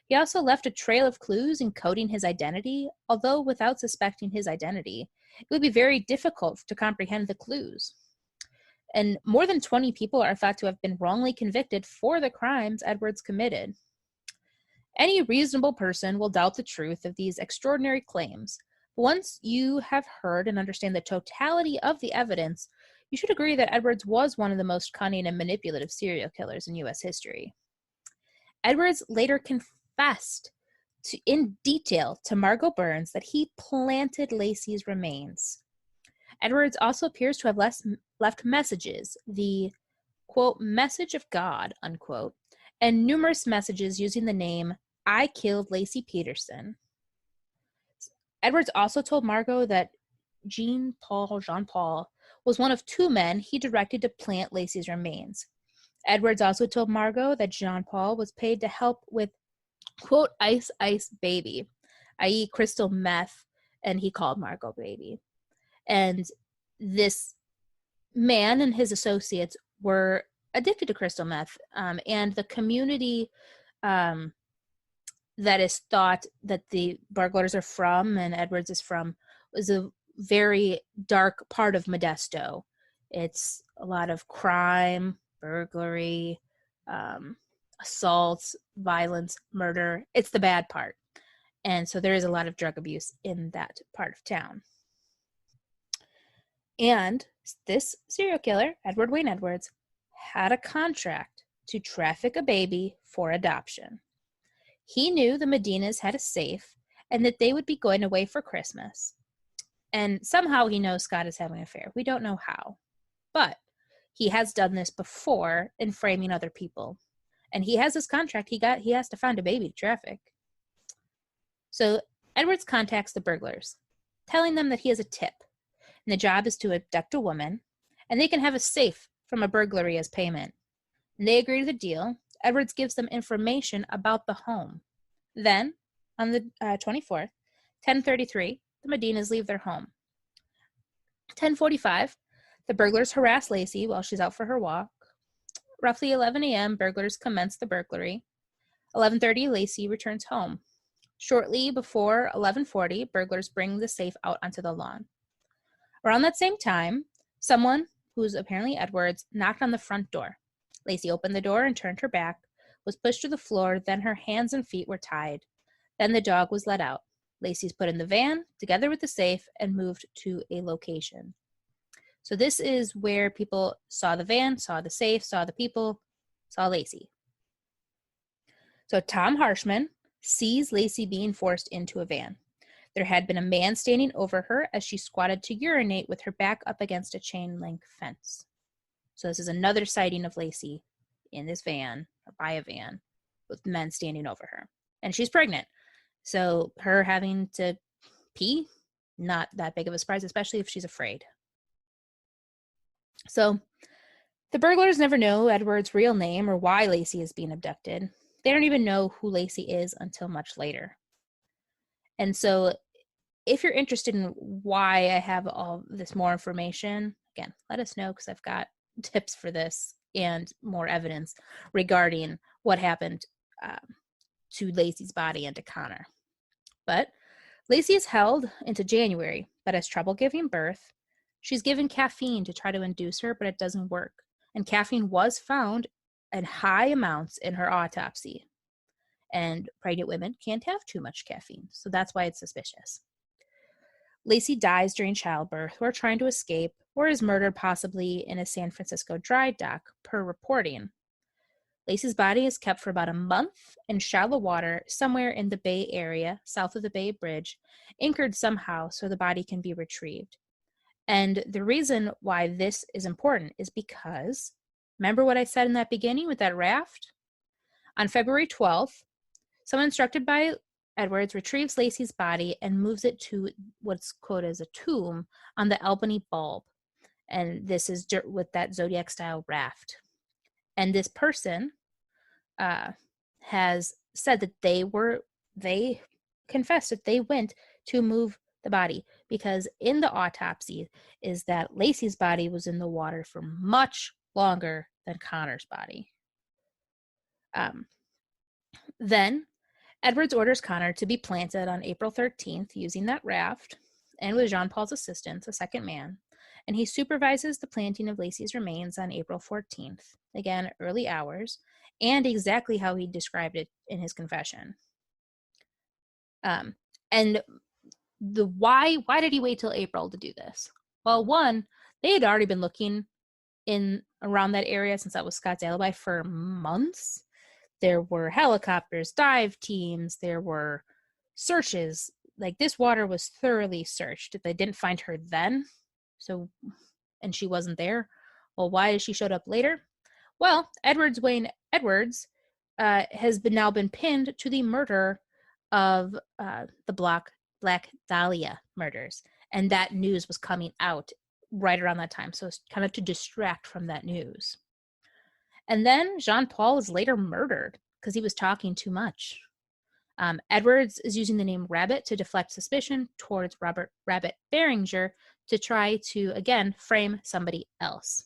He also left a trail of clues encoding his identity, although without suspecting his identity, it would be very difficult to comprehend the clues. And more than 20 people are thought to have been wrongly convicted for the crimes Edwards committed. Any reasonable person will doubt the truth of these extraordinary claims. Once you have heard and understand the totality of the evidence, you should agree that Edwards was one of the most cunning and manipulative serial killers in U.S. history. Edwards later confessed in detail to Margot Burns that he planted Lacey's remains. Edwards also appears to have left messages, the, quote, message of God, unquote, and numerous messages using the name, I killed Lacey Peterson. Edwards also told Margot that Jean Paul was one of two men he directed to plant Lacey's remains. Edwards also told Margot that Jean Paul was paid to help with, quote, ice baby, i.e. crystal meth, and he called Margot baby. And this man and his associates were addicted to crystal meth, and the community that is thought that the burglars are from and Edwards is from was a very dark part of Modesto. It's a lot of crime, burglary, assaults, violence, murder. It's the bad part. And so there is a lot of drug abuse in that part of town. And this serial killer, Edward Wayne Edwards, had a contract to traffic a baby for adoption. He knew the Medinas had a safe and that they would be going away for Christmas. And somehow he knows Scott is having an affair. We don't know how. But he has done this before in framing other people. And he has this contract. He has to find a baby to traffic. So Edwards contacts the burglars, telling them that he has a tip. And the job is to abduct a woman, and they can have a safe from a burglary as payment. And they agree to the deal. Edwards gives them information about the home. Then, on the 24th, 10:33, the Medinas leave their home. 10:45, the burglars harass Lacey while she's out for her walk. Roughly 11 a.m., burglars commence the burglary. 11:30, Lacey returns home. Shortly before 11:40, burglars bring the safe out onto the lawn. Around that same time, someone, who's apparently Edwards, knocked on the front door. Lacey opened the door and turned her back, was pushed to the floor, then her hands and feet were tied. Then the dog was let out. Lacey's put in the van, together with the safe, and moved to a location. So this is where people saw the van, saw the safe, saw the people, saw Lacey. So Tom Harshman sees Lacey being forced into a van. There had been a man standing over her as she squatted to urinate with her back up against a chain-link fence. So this is another sighting of Lacey in this van, or by a van, with men standing over her. And she's pregnant. So her having to pee, not that big of a surprise, especially if she's afraid. So the burglars never know Edward's real name or why Lacey is being abducted. They don't even know who Lacey is until much later. And so if you're interested in why I have all this more information, again, let us know, because I've got tips for this and more evidence regarding what happened to Lacey's body and to Connor. But Lacey is held into January, but has trouble giving birth. She's given caffeine to try to induce her, but it doesn't work. And caffeine was found in high amounts in her autopsy. And pregnant women can't have too much caffeine, so that's why it's suspicious. Lacey dies during childbirth or trying to escape, or is murdered possibly in a San Francisco dry dock, per reporting. Lacey's body is kept for about a month in shallow water somewhere in the Bay Area, south of the Bay Bridge, anchored somehow so the body can be retrieved. And the reason why this is important is because, remember what I said in that beginning with that raft? On February 12th, someone instructed by Edwards retrieves Lacey's body and moves it to what's quoted as a tomb on the Albany Bulb. And this is with that Zodiac-style raft. And this person has said that they confessed that they went to move the body, because in the autopsy is that Lacey's body was in the water for much longer than Connor's body. Then Edwards orders Connor to be planted on April 13th using that raft, and with Jean Paul's assistance, a second man, and he supervises the planting of Lacey's remains on April 14th, again, early hours, and exactly how he described it in his confession. And why did he wait till April to do this? Well, one, they had already been looking in around that area since that was Scott's alibi for months. There were helicopters, dive teams, there were searches. Like, this water was thoroughly searched. If they didn't find her then, and she wasn't there, well, why she showed up later? Well, Wayne Edwards has now been pinned to the murder of the Black Dahlia murders. And that news was coming out right around that time. So it's kind of to distract from that news. And then Jean Paul was later murdered because he was talking too much. Edwards is using the name Rabbit to deflect suspicion towards Robert Rabbit Beringer to try to, again, frame somebody else.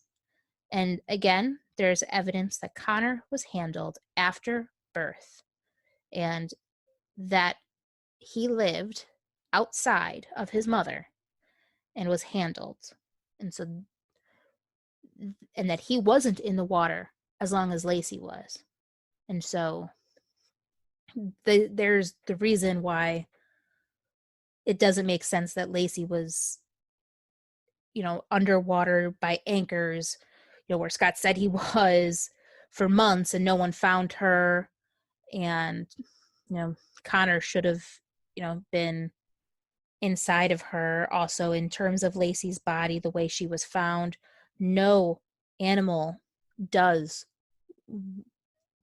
And again, there's evidence that Connor was handled after birth and that he lived outside of his mother and was handled. And that he wasn't in the water as long as Lacey was. And so there's the reason why it doesn't make sense that Lacey was, underwater by anchors, where Scott said he was for months and no one found her. And, Connor should have, been inside of her. Also, in terms of Lacey's body, the way she was found, no animal does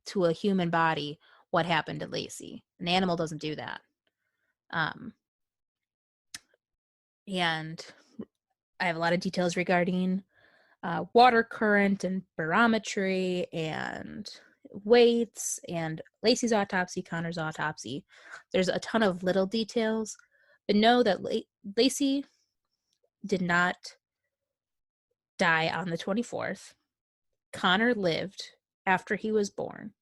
to a human body what happened to Lacey. An animal doesn't do that. And I have a lot of details regarding water current and barometry and weights and Lacey's autopsy, Connor's autopsy. There's a ton of little details, but know that Lacey did not die on the 24th. Connor lived after he was born.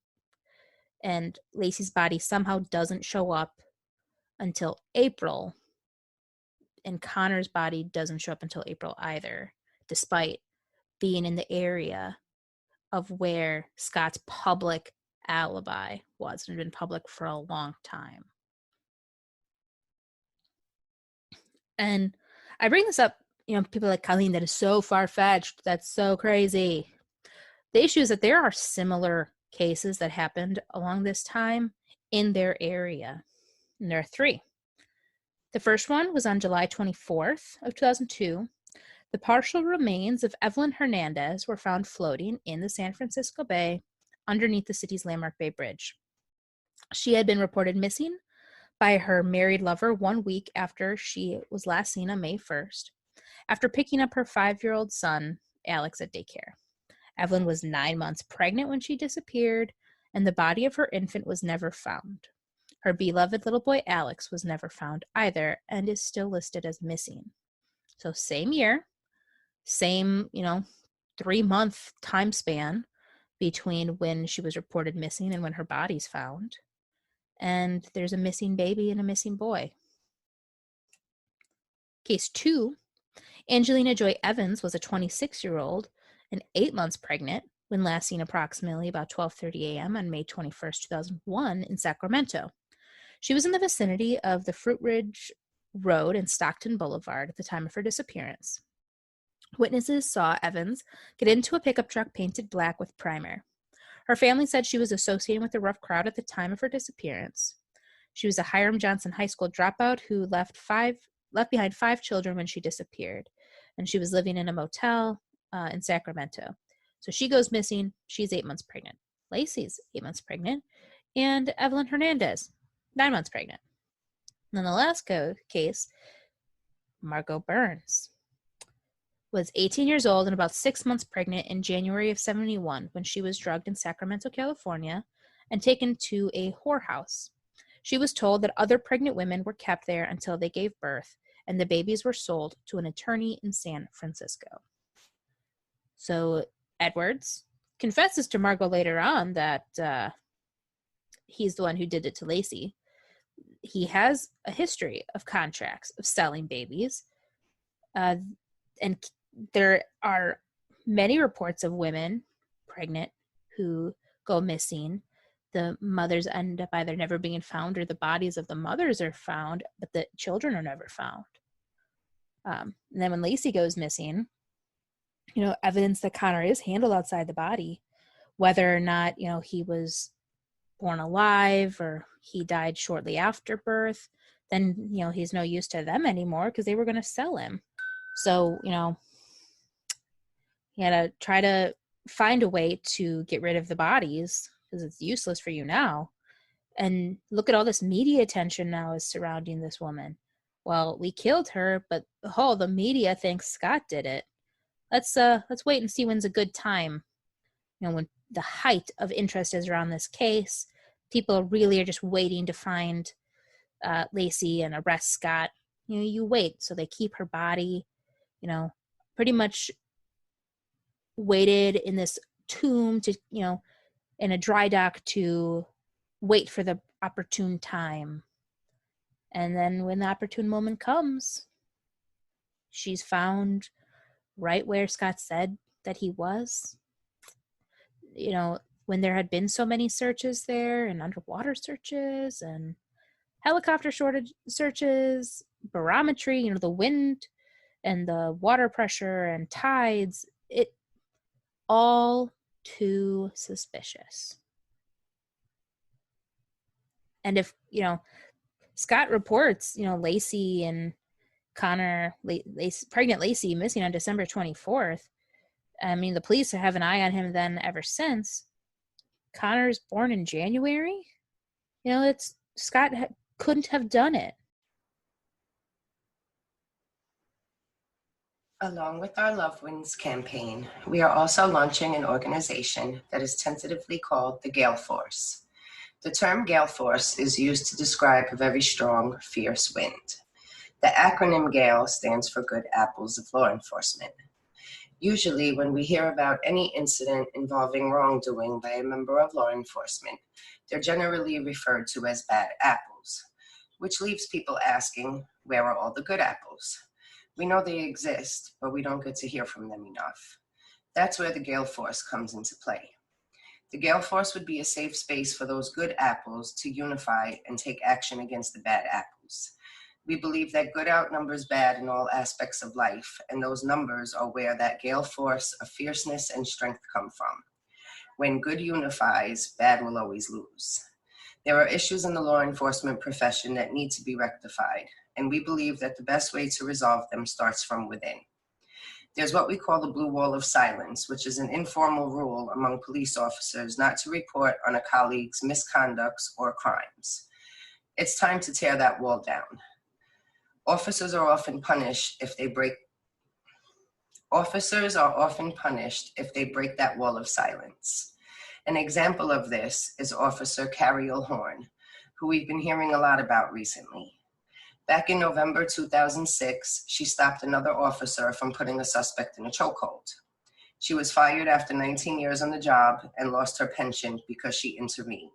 And Lacey's body somehow doesn't show up until April. And Connor's body doesn't show up until April either, despite being in the area of where Scott's public alibi was, and had been public for a long time. And I bring this up, people like Colleen, that is so far-fetched, that's so crazy. The issue is that there are similar cases that happened along this time in their area. And there are 3. The first one was on July 24th of 2002. The partial remains of Evelyn Hernandez were found floating in the San Francisco Bay underneath the city's landmark Bay Bridge. She had been reported missing by her married lover 1 week after she was last seen on May 1st, after picking up her 5-year-old son, Alex, at daycare. Evelyn was 9 months pregnant when she disappeared, and the body of her infant was never found. Her beloved little boy, Alex, was never found either and is still listed as missing. So same year, same, 3-month time span between when she was reported missing and when her body's found. And there's a missing baby and a missing boy. Case 2, Angelina Joy Evans was a 26-year-old and 8 months pregnant when last seen approximately about 12:30 a.m. on May 21st, 2001 in Sacramento. She was in the vicinity of the Fruit Ridge Road and Stockton Boulevard at the time of her disappearance. Witnesses saw Evans get into a pickup truck painted black with primer. Her family said she was associating with a rough crowd at the time of her disappearance. She was a Hiram Johnson High School dropout who left behind 5 children when she disappeared, and she was living in a motel in Sacramento. So she goes missing. She's 8 months pregnant. Lacey's 8 months pregnant, and Evelyn Hernandez, 9 months pregnant. And then the last case, Margot Burns, was 18 years old and about 6 months pregnant in January of 1971 when she was drugged in Sacramento, California, and taken to a whorehouse. She was told that other pregnant women were kept there until they gave birth, and the babies were sold to an attorney in San Francisco. So Edwards confesses to Margot later on that he's the one who did it to Lacey. He has a history of contracts of selling babies, and there are many reports of women pregnant who go missing. The mothers end up either never being found, or the bodies of the mothers are found, but the children are never found. And then when Lacey goes missing, evidence that Connor is handled outside the body, whether or not, he was born alive or he died shortly after birth, then, he's no use to them anymore because they were going to sell him. So, he had to try to find a way to get rid of the bodies because it's useless for you now. And look at all this media attention now is surrounding this woman. Well, we killed her, but the media thinks Scott did it. Let's wait and see when's a good time. When the height of interest is around this case, people really are just waiting to find Lacey and arrest Scott. You wait. So they keep her body, pretty much waited in this tomb to, in a dry dock to wait for the opportune time. And then when the opportune moment comes, she's found right where Scott said that he was. When there had been so many searches there, and underwater searches and helicopter searches, barometry, the wind and the water pressure and tides, it all too suspicious. And if, Scott reports, Lacey and Connor, pregnant Lacey missing on December 24th. I mean, the police have an eye on him then ever since. Connor's born in January. Scott couldn't have done it. Along with our Loved Ones campaign, we are also launching an organization that is tentatively called the Gale Force. The term Gale Force is used to describe a very strong, fierce wind. The acronym GALE stands for Good Apples of Law Enforcement. Usually, when we hear about any incident involving wrongdoing by a member of law enforcement, they're generally referred to as bad apples, which leaves people asking, where are all the good apples? We know they exist, but we don't get to hear from them enough. That's where the Gale Force comes into play. The Gale Force would be a safe space for those good apples to unify and take action against the bad apples. We believe that good outnumbers bad in all aspects of life, and those numbers are where that Gale Force of fierceness and strength come from. When good unifies, bad will always lose. There are issues in the law enforcement profession that need to be rectified, and we believe that the best way to resolve them starts from within. There's what we call the blue wall of silence, which is an informal rule among police officers not to report on a colleague's misconducts or crimes. It's time to tear that wall down. Officers are often punished if they break that wall of silence. An example of this is Officer Carriel Horn, who we've been hearing a lot about recently. Back in November 2006, she stopped another officer from putting a suspect in a chokehold. She was fired after 19 years on the job and lost her pension because she intervened.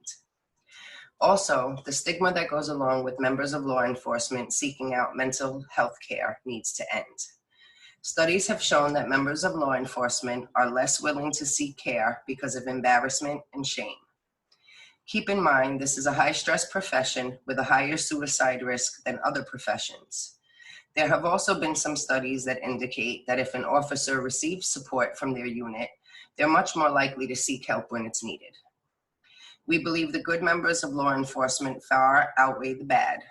Also, the stigma that goes along with members of law enforcement seeking out mental health care needs to end. Studies have shown that members of law enforcement are less willing to seek care because of embarrassment and shame. Keep in mind, this is a high-stress profession with a higher suicide risk than other professions. There have also been some studies that indicate that if an officer receives support from their unit, they're much more likely to seek help when it's needed. We believe the good members of law enforcement far outweigh the bad.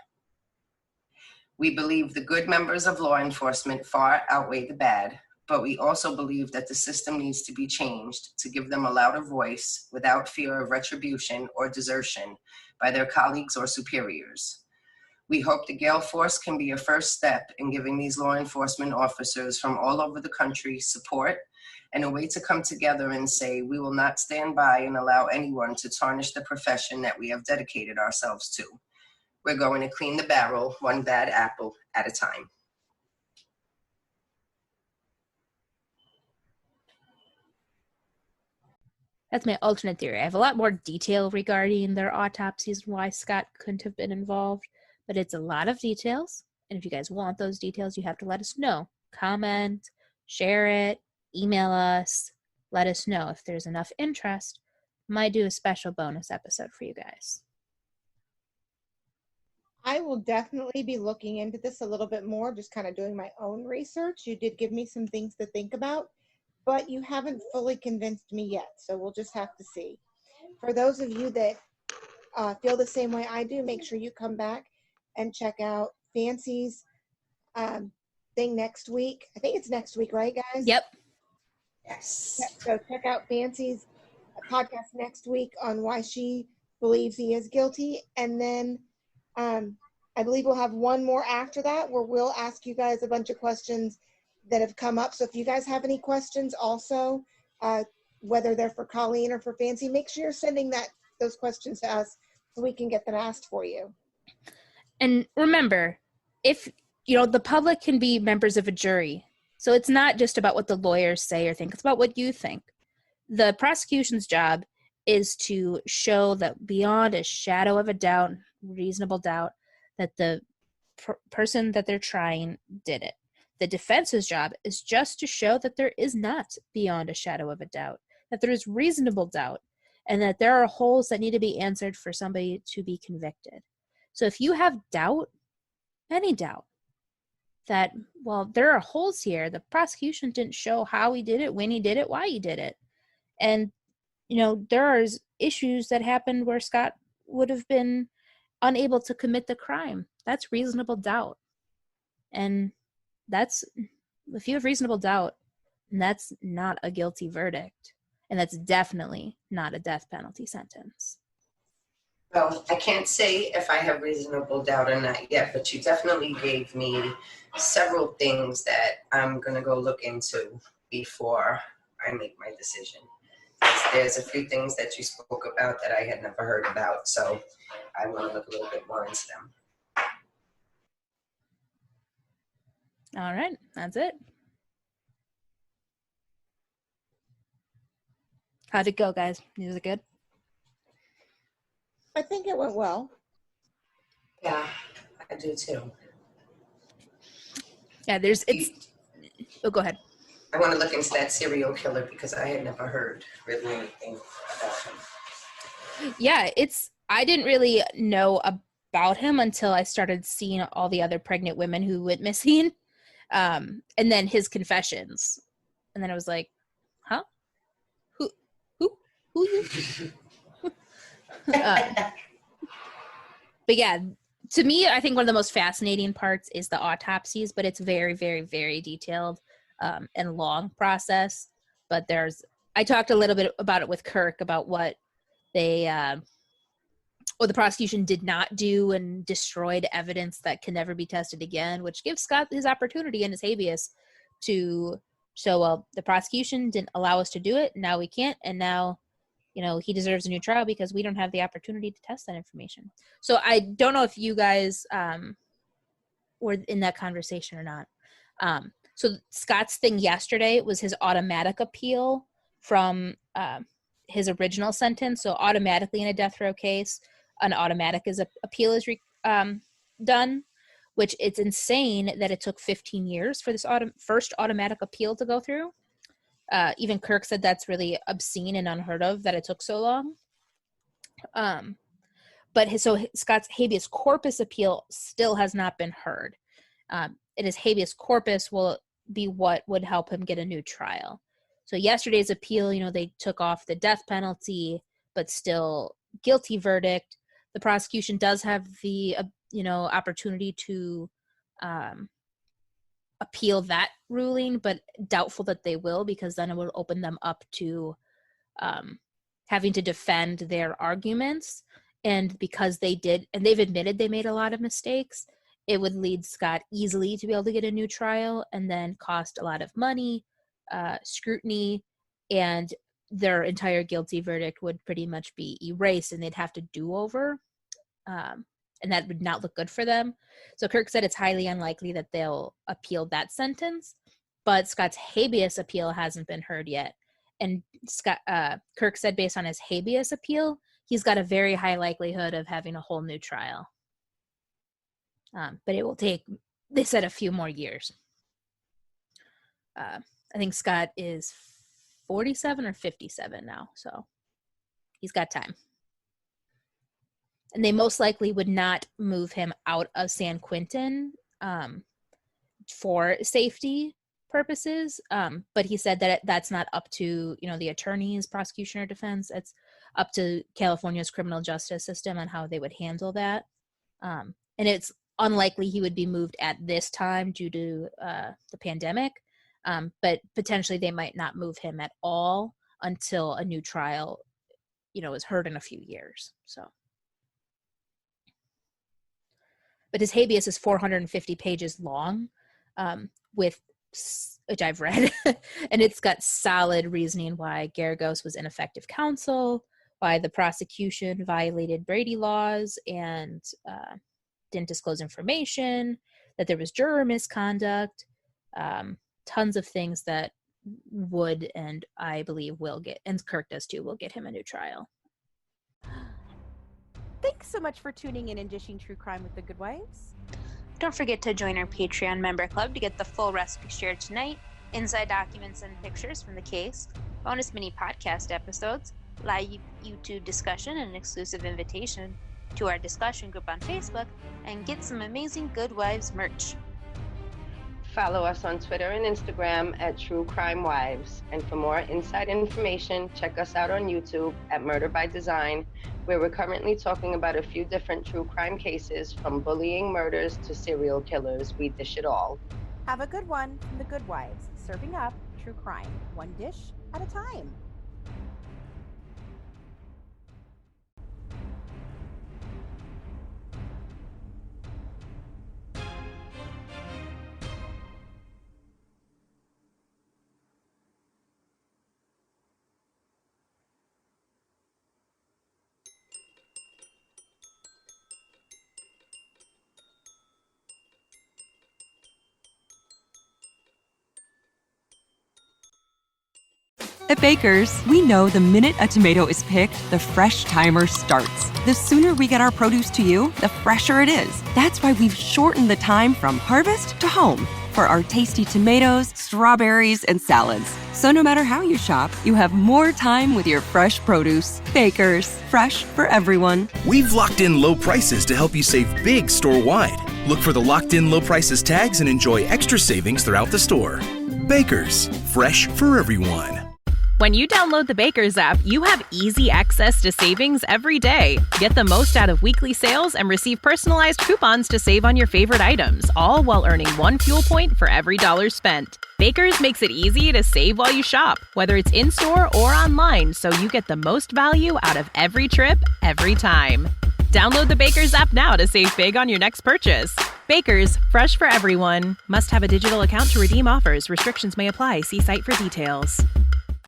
But we also believe that the system needs to be changed to give them a louder voice without fear of retribution or desertion by their colleagues or superiors. We hope the Gale Force can be a first step in giving these law enforcement officers from all over the country support and a way to come together and say, we will not stand by and allow anyone to tarnish the profession that we have dedicated ourselves to. We're going to clean the barrel, one bad apple at a time. That's my alternate theory. I have a lot more detail regarding their autopsies and why Scott couldn't have been involved, but it's a lot of details. And if you guys want those details, you have to let us know. Comment, share it, email us, let us know. If there's enough interest, might do a special bonus episode for you guys. I will definitely be looking into this a little bit more, just kind of doing my own research. You did give me some things to think about, but you haven't fully convinced me yet, so we'll just have to see. For those of you that feel the same way I do, make sure you come back and check out Fancy's thing next week. I think it's next week, right, guys? Yep. Yes. So check out Fancy's podcast next week on why she believes he is guilty. And then I believe we'll have one more after that where we'll ask you guys a bunch of questions that have come up. So if you guys have any questions also, whether they're for Colleen or for Fancy, make sure you're sending those questions to us so we can get them asked for you. And remember, if the public can be members of a jury, so it's not just about what the lawyers say or think, it's about what you think. The prosecution's job is to show that beyond a shadow of a doubt, reasonable doubt, that the person that they're trying did it. The defense's job is just to show that there is not beyond a shadow of a doubt, that there is reasonable doubt, and that there are holes that need to be answered for somebody to be convicted. So if you have doubt, any doubt, that, well, there are holes here, the prosecution didn't show how he did it, when he did it, why he did it. And, there are issues that happened where Scott would have been unable to commit the crime. That's reasonable doubt. And if you have reasonable doubt, that's not a guilty verdict. And that's definitely not a death penalty sentence. Well, I can't say if I have reasonable doubt or not yet, but you definitely gave me several things that I'm going to go look into before I make my decision. There's a few things that you spoke about that I had never heard about, so I want to look a little bit more into them. All right, that's it. How'd it go, guys? Was it good? I think it went well. Yeah, I do too. Yeah, go ahead. I want to look into that serial killer because I had never heard really anything Yeah, I didn't really know about him until I started seeing all the other pregnant women who went missing, and then his confessions, and then I was like, huh? Who you? But yeah, to me, I think one of the most fascinating parts is the autopsies, but it's very, very, very detailed and long process. But I talked a little bit about it with Kirk about what the prosecution did not do and destroyed evidence that can never be tested again, which gives Scott his opportunity in his habeas to show, well, the prosecution didn't allow us to do it. Now we can't. And now, he deserves a new trial because we don't have the opportunity to test that information. So I don't know if you guys were in that conversation or not. So Scott's thing yesterday was his automatic appeal from his original sentence. So automatically in a death row case, an automatic appeal is done, which it's insane that it took 15 years for this first automatic appeal to go through. Even Kirk said that's really obscene and unheard of that it took so long. But Scott's habeas corpus appeal still has not been heard. His habeas corpus will be what would help him get a new trial. So yesterday's appeal, they took off the death penalty, but still guilty verdict. The prosecution does have the, opportunity to appeal that ruling, but doubtful that they will, because then it will open them up to having to defend their arguments. And because they've admitted they made a lot of mistakes, it would lead Scott easily to be able to get a new trial and then cost a lot of money, scrutiny, and their entire guilty verdict would pretty much be erased and they'd have to do over. And that would not look good for them. So Kirk said it's highly unlikely that they'll appeal that sentence, but Scott's habeas appeal hasn't been heard yet. And Kirk said based on his habeas appeal, he's got a very high likelihood of having a whole new trial. But it will take, they said, a few more years. I think Scott is 47 or 57 now, so he's got time. And they most likely would not move him out of San Quentin for safety purposes. But he said that that's not up to, the attorneys, prosecution, or defense. It's up to California's criminal justice system on how they would handle that. And it's unlikely he would be moved at this time due to the pandemic. But potentially they might not move him at all until a new trial, is heard in a few years. So. But his habeas is 450 pages long, which I've read, and it's got solid reasoning why Garagos was ineffective counsel, why the prosecution violated Brady laws and didn't disclose information, that there was juror misconduct, tons of things that would, and I believe will get, and Kirk does too, will get him a new trial. Thanks so much for tuning in and dishing true crime with the Good Wives. Don't forget to join our Patreon member club to get the full recipe shared tonight, inside documents and pictures from the case, bonus mini podcast episodes, live YouTube discussion, and an exclusive invitation to our discussion group on Facebook, and get some amazing Good Wives merch. Follow us on Twitter and Instagram at True Crime Wives. And for more inside information, check us out on YouTube at Murder by Design, where we're currently talking about a few different true crime cases, from bullying murders to serial killers. We dish it all. Have a good one from the Good Wives, serving up true crime, one dish at a time. At Baker's, we know the minute a tomato is picked, the fresh timer starts. The sooner we get our produce to you, the fresher it is. That's why we've shortened the time from harvest to home for our tasty tomatoes, strawberries, and salads. So no matter how you shop, you have more time with your fresh produce. Baker's, fresh for everyone. We've locked in low prices to help you save big store-wide. Look for the locked in low prices tags and enjoy extra savings throughout the store. Baker's, fresh for everyone. When you download the Baker's app, you have easy access to savings every day. Get the most out of weekly sales and receive personalized coupons to save on your favorite items, all while earning 1 fuel point for every $1 spent. Baker's makes it easy to save while you shop, whether it's in-store or online, so you get the most value out of every trip, every time. Download the Baker's app now to save big on your next purchase. Baker's, fresh for everyone. Must have a digital account to redeem offers. Restrictions may apply. See site for details.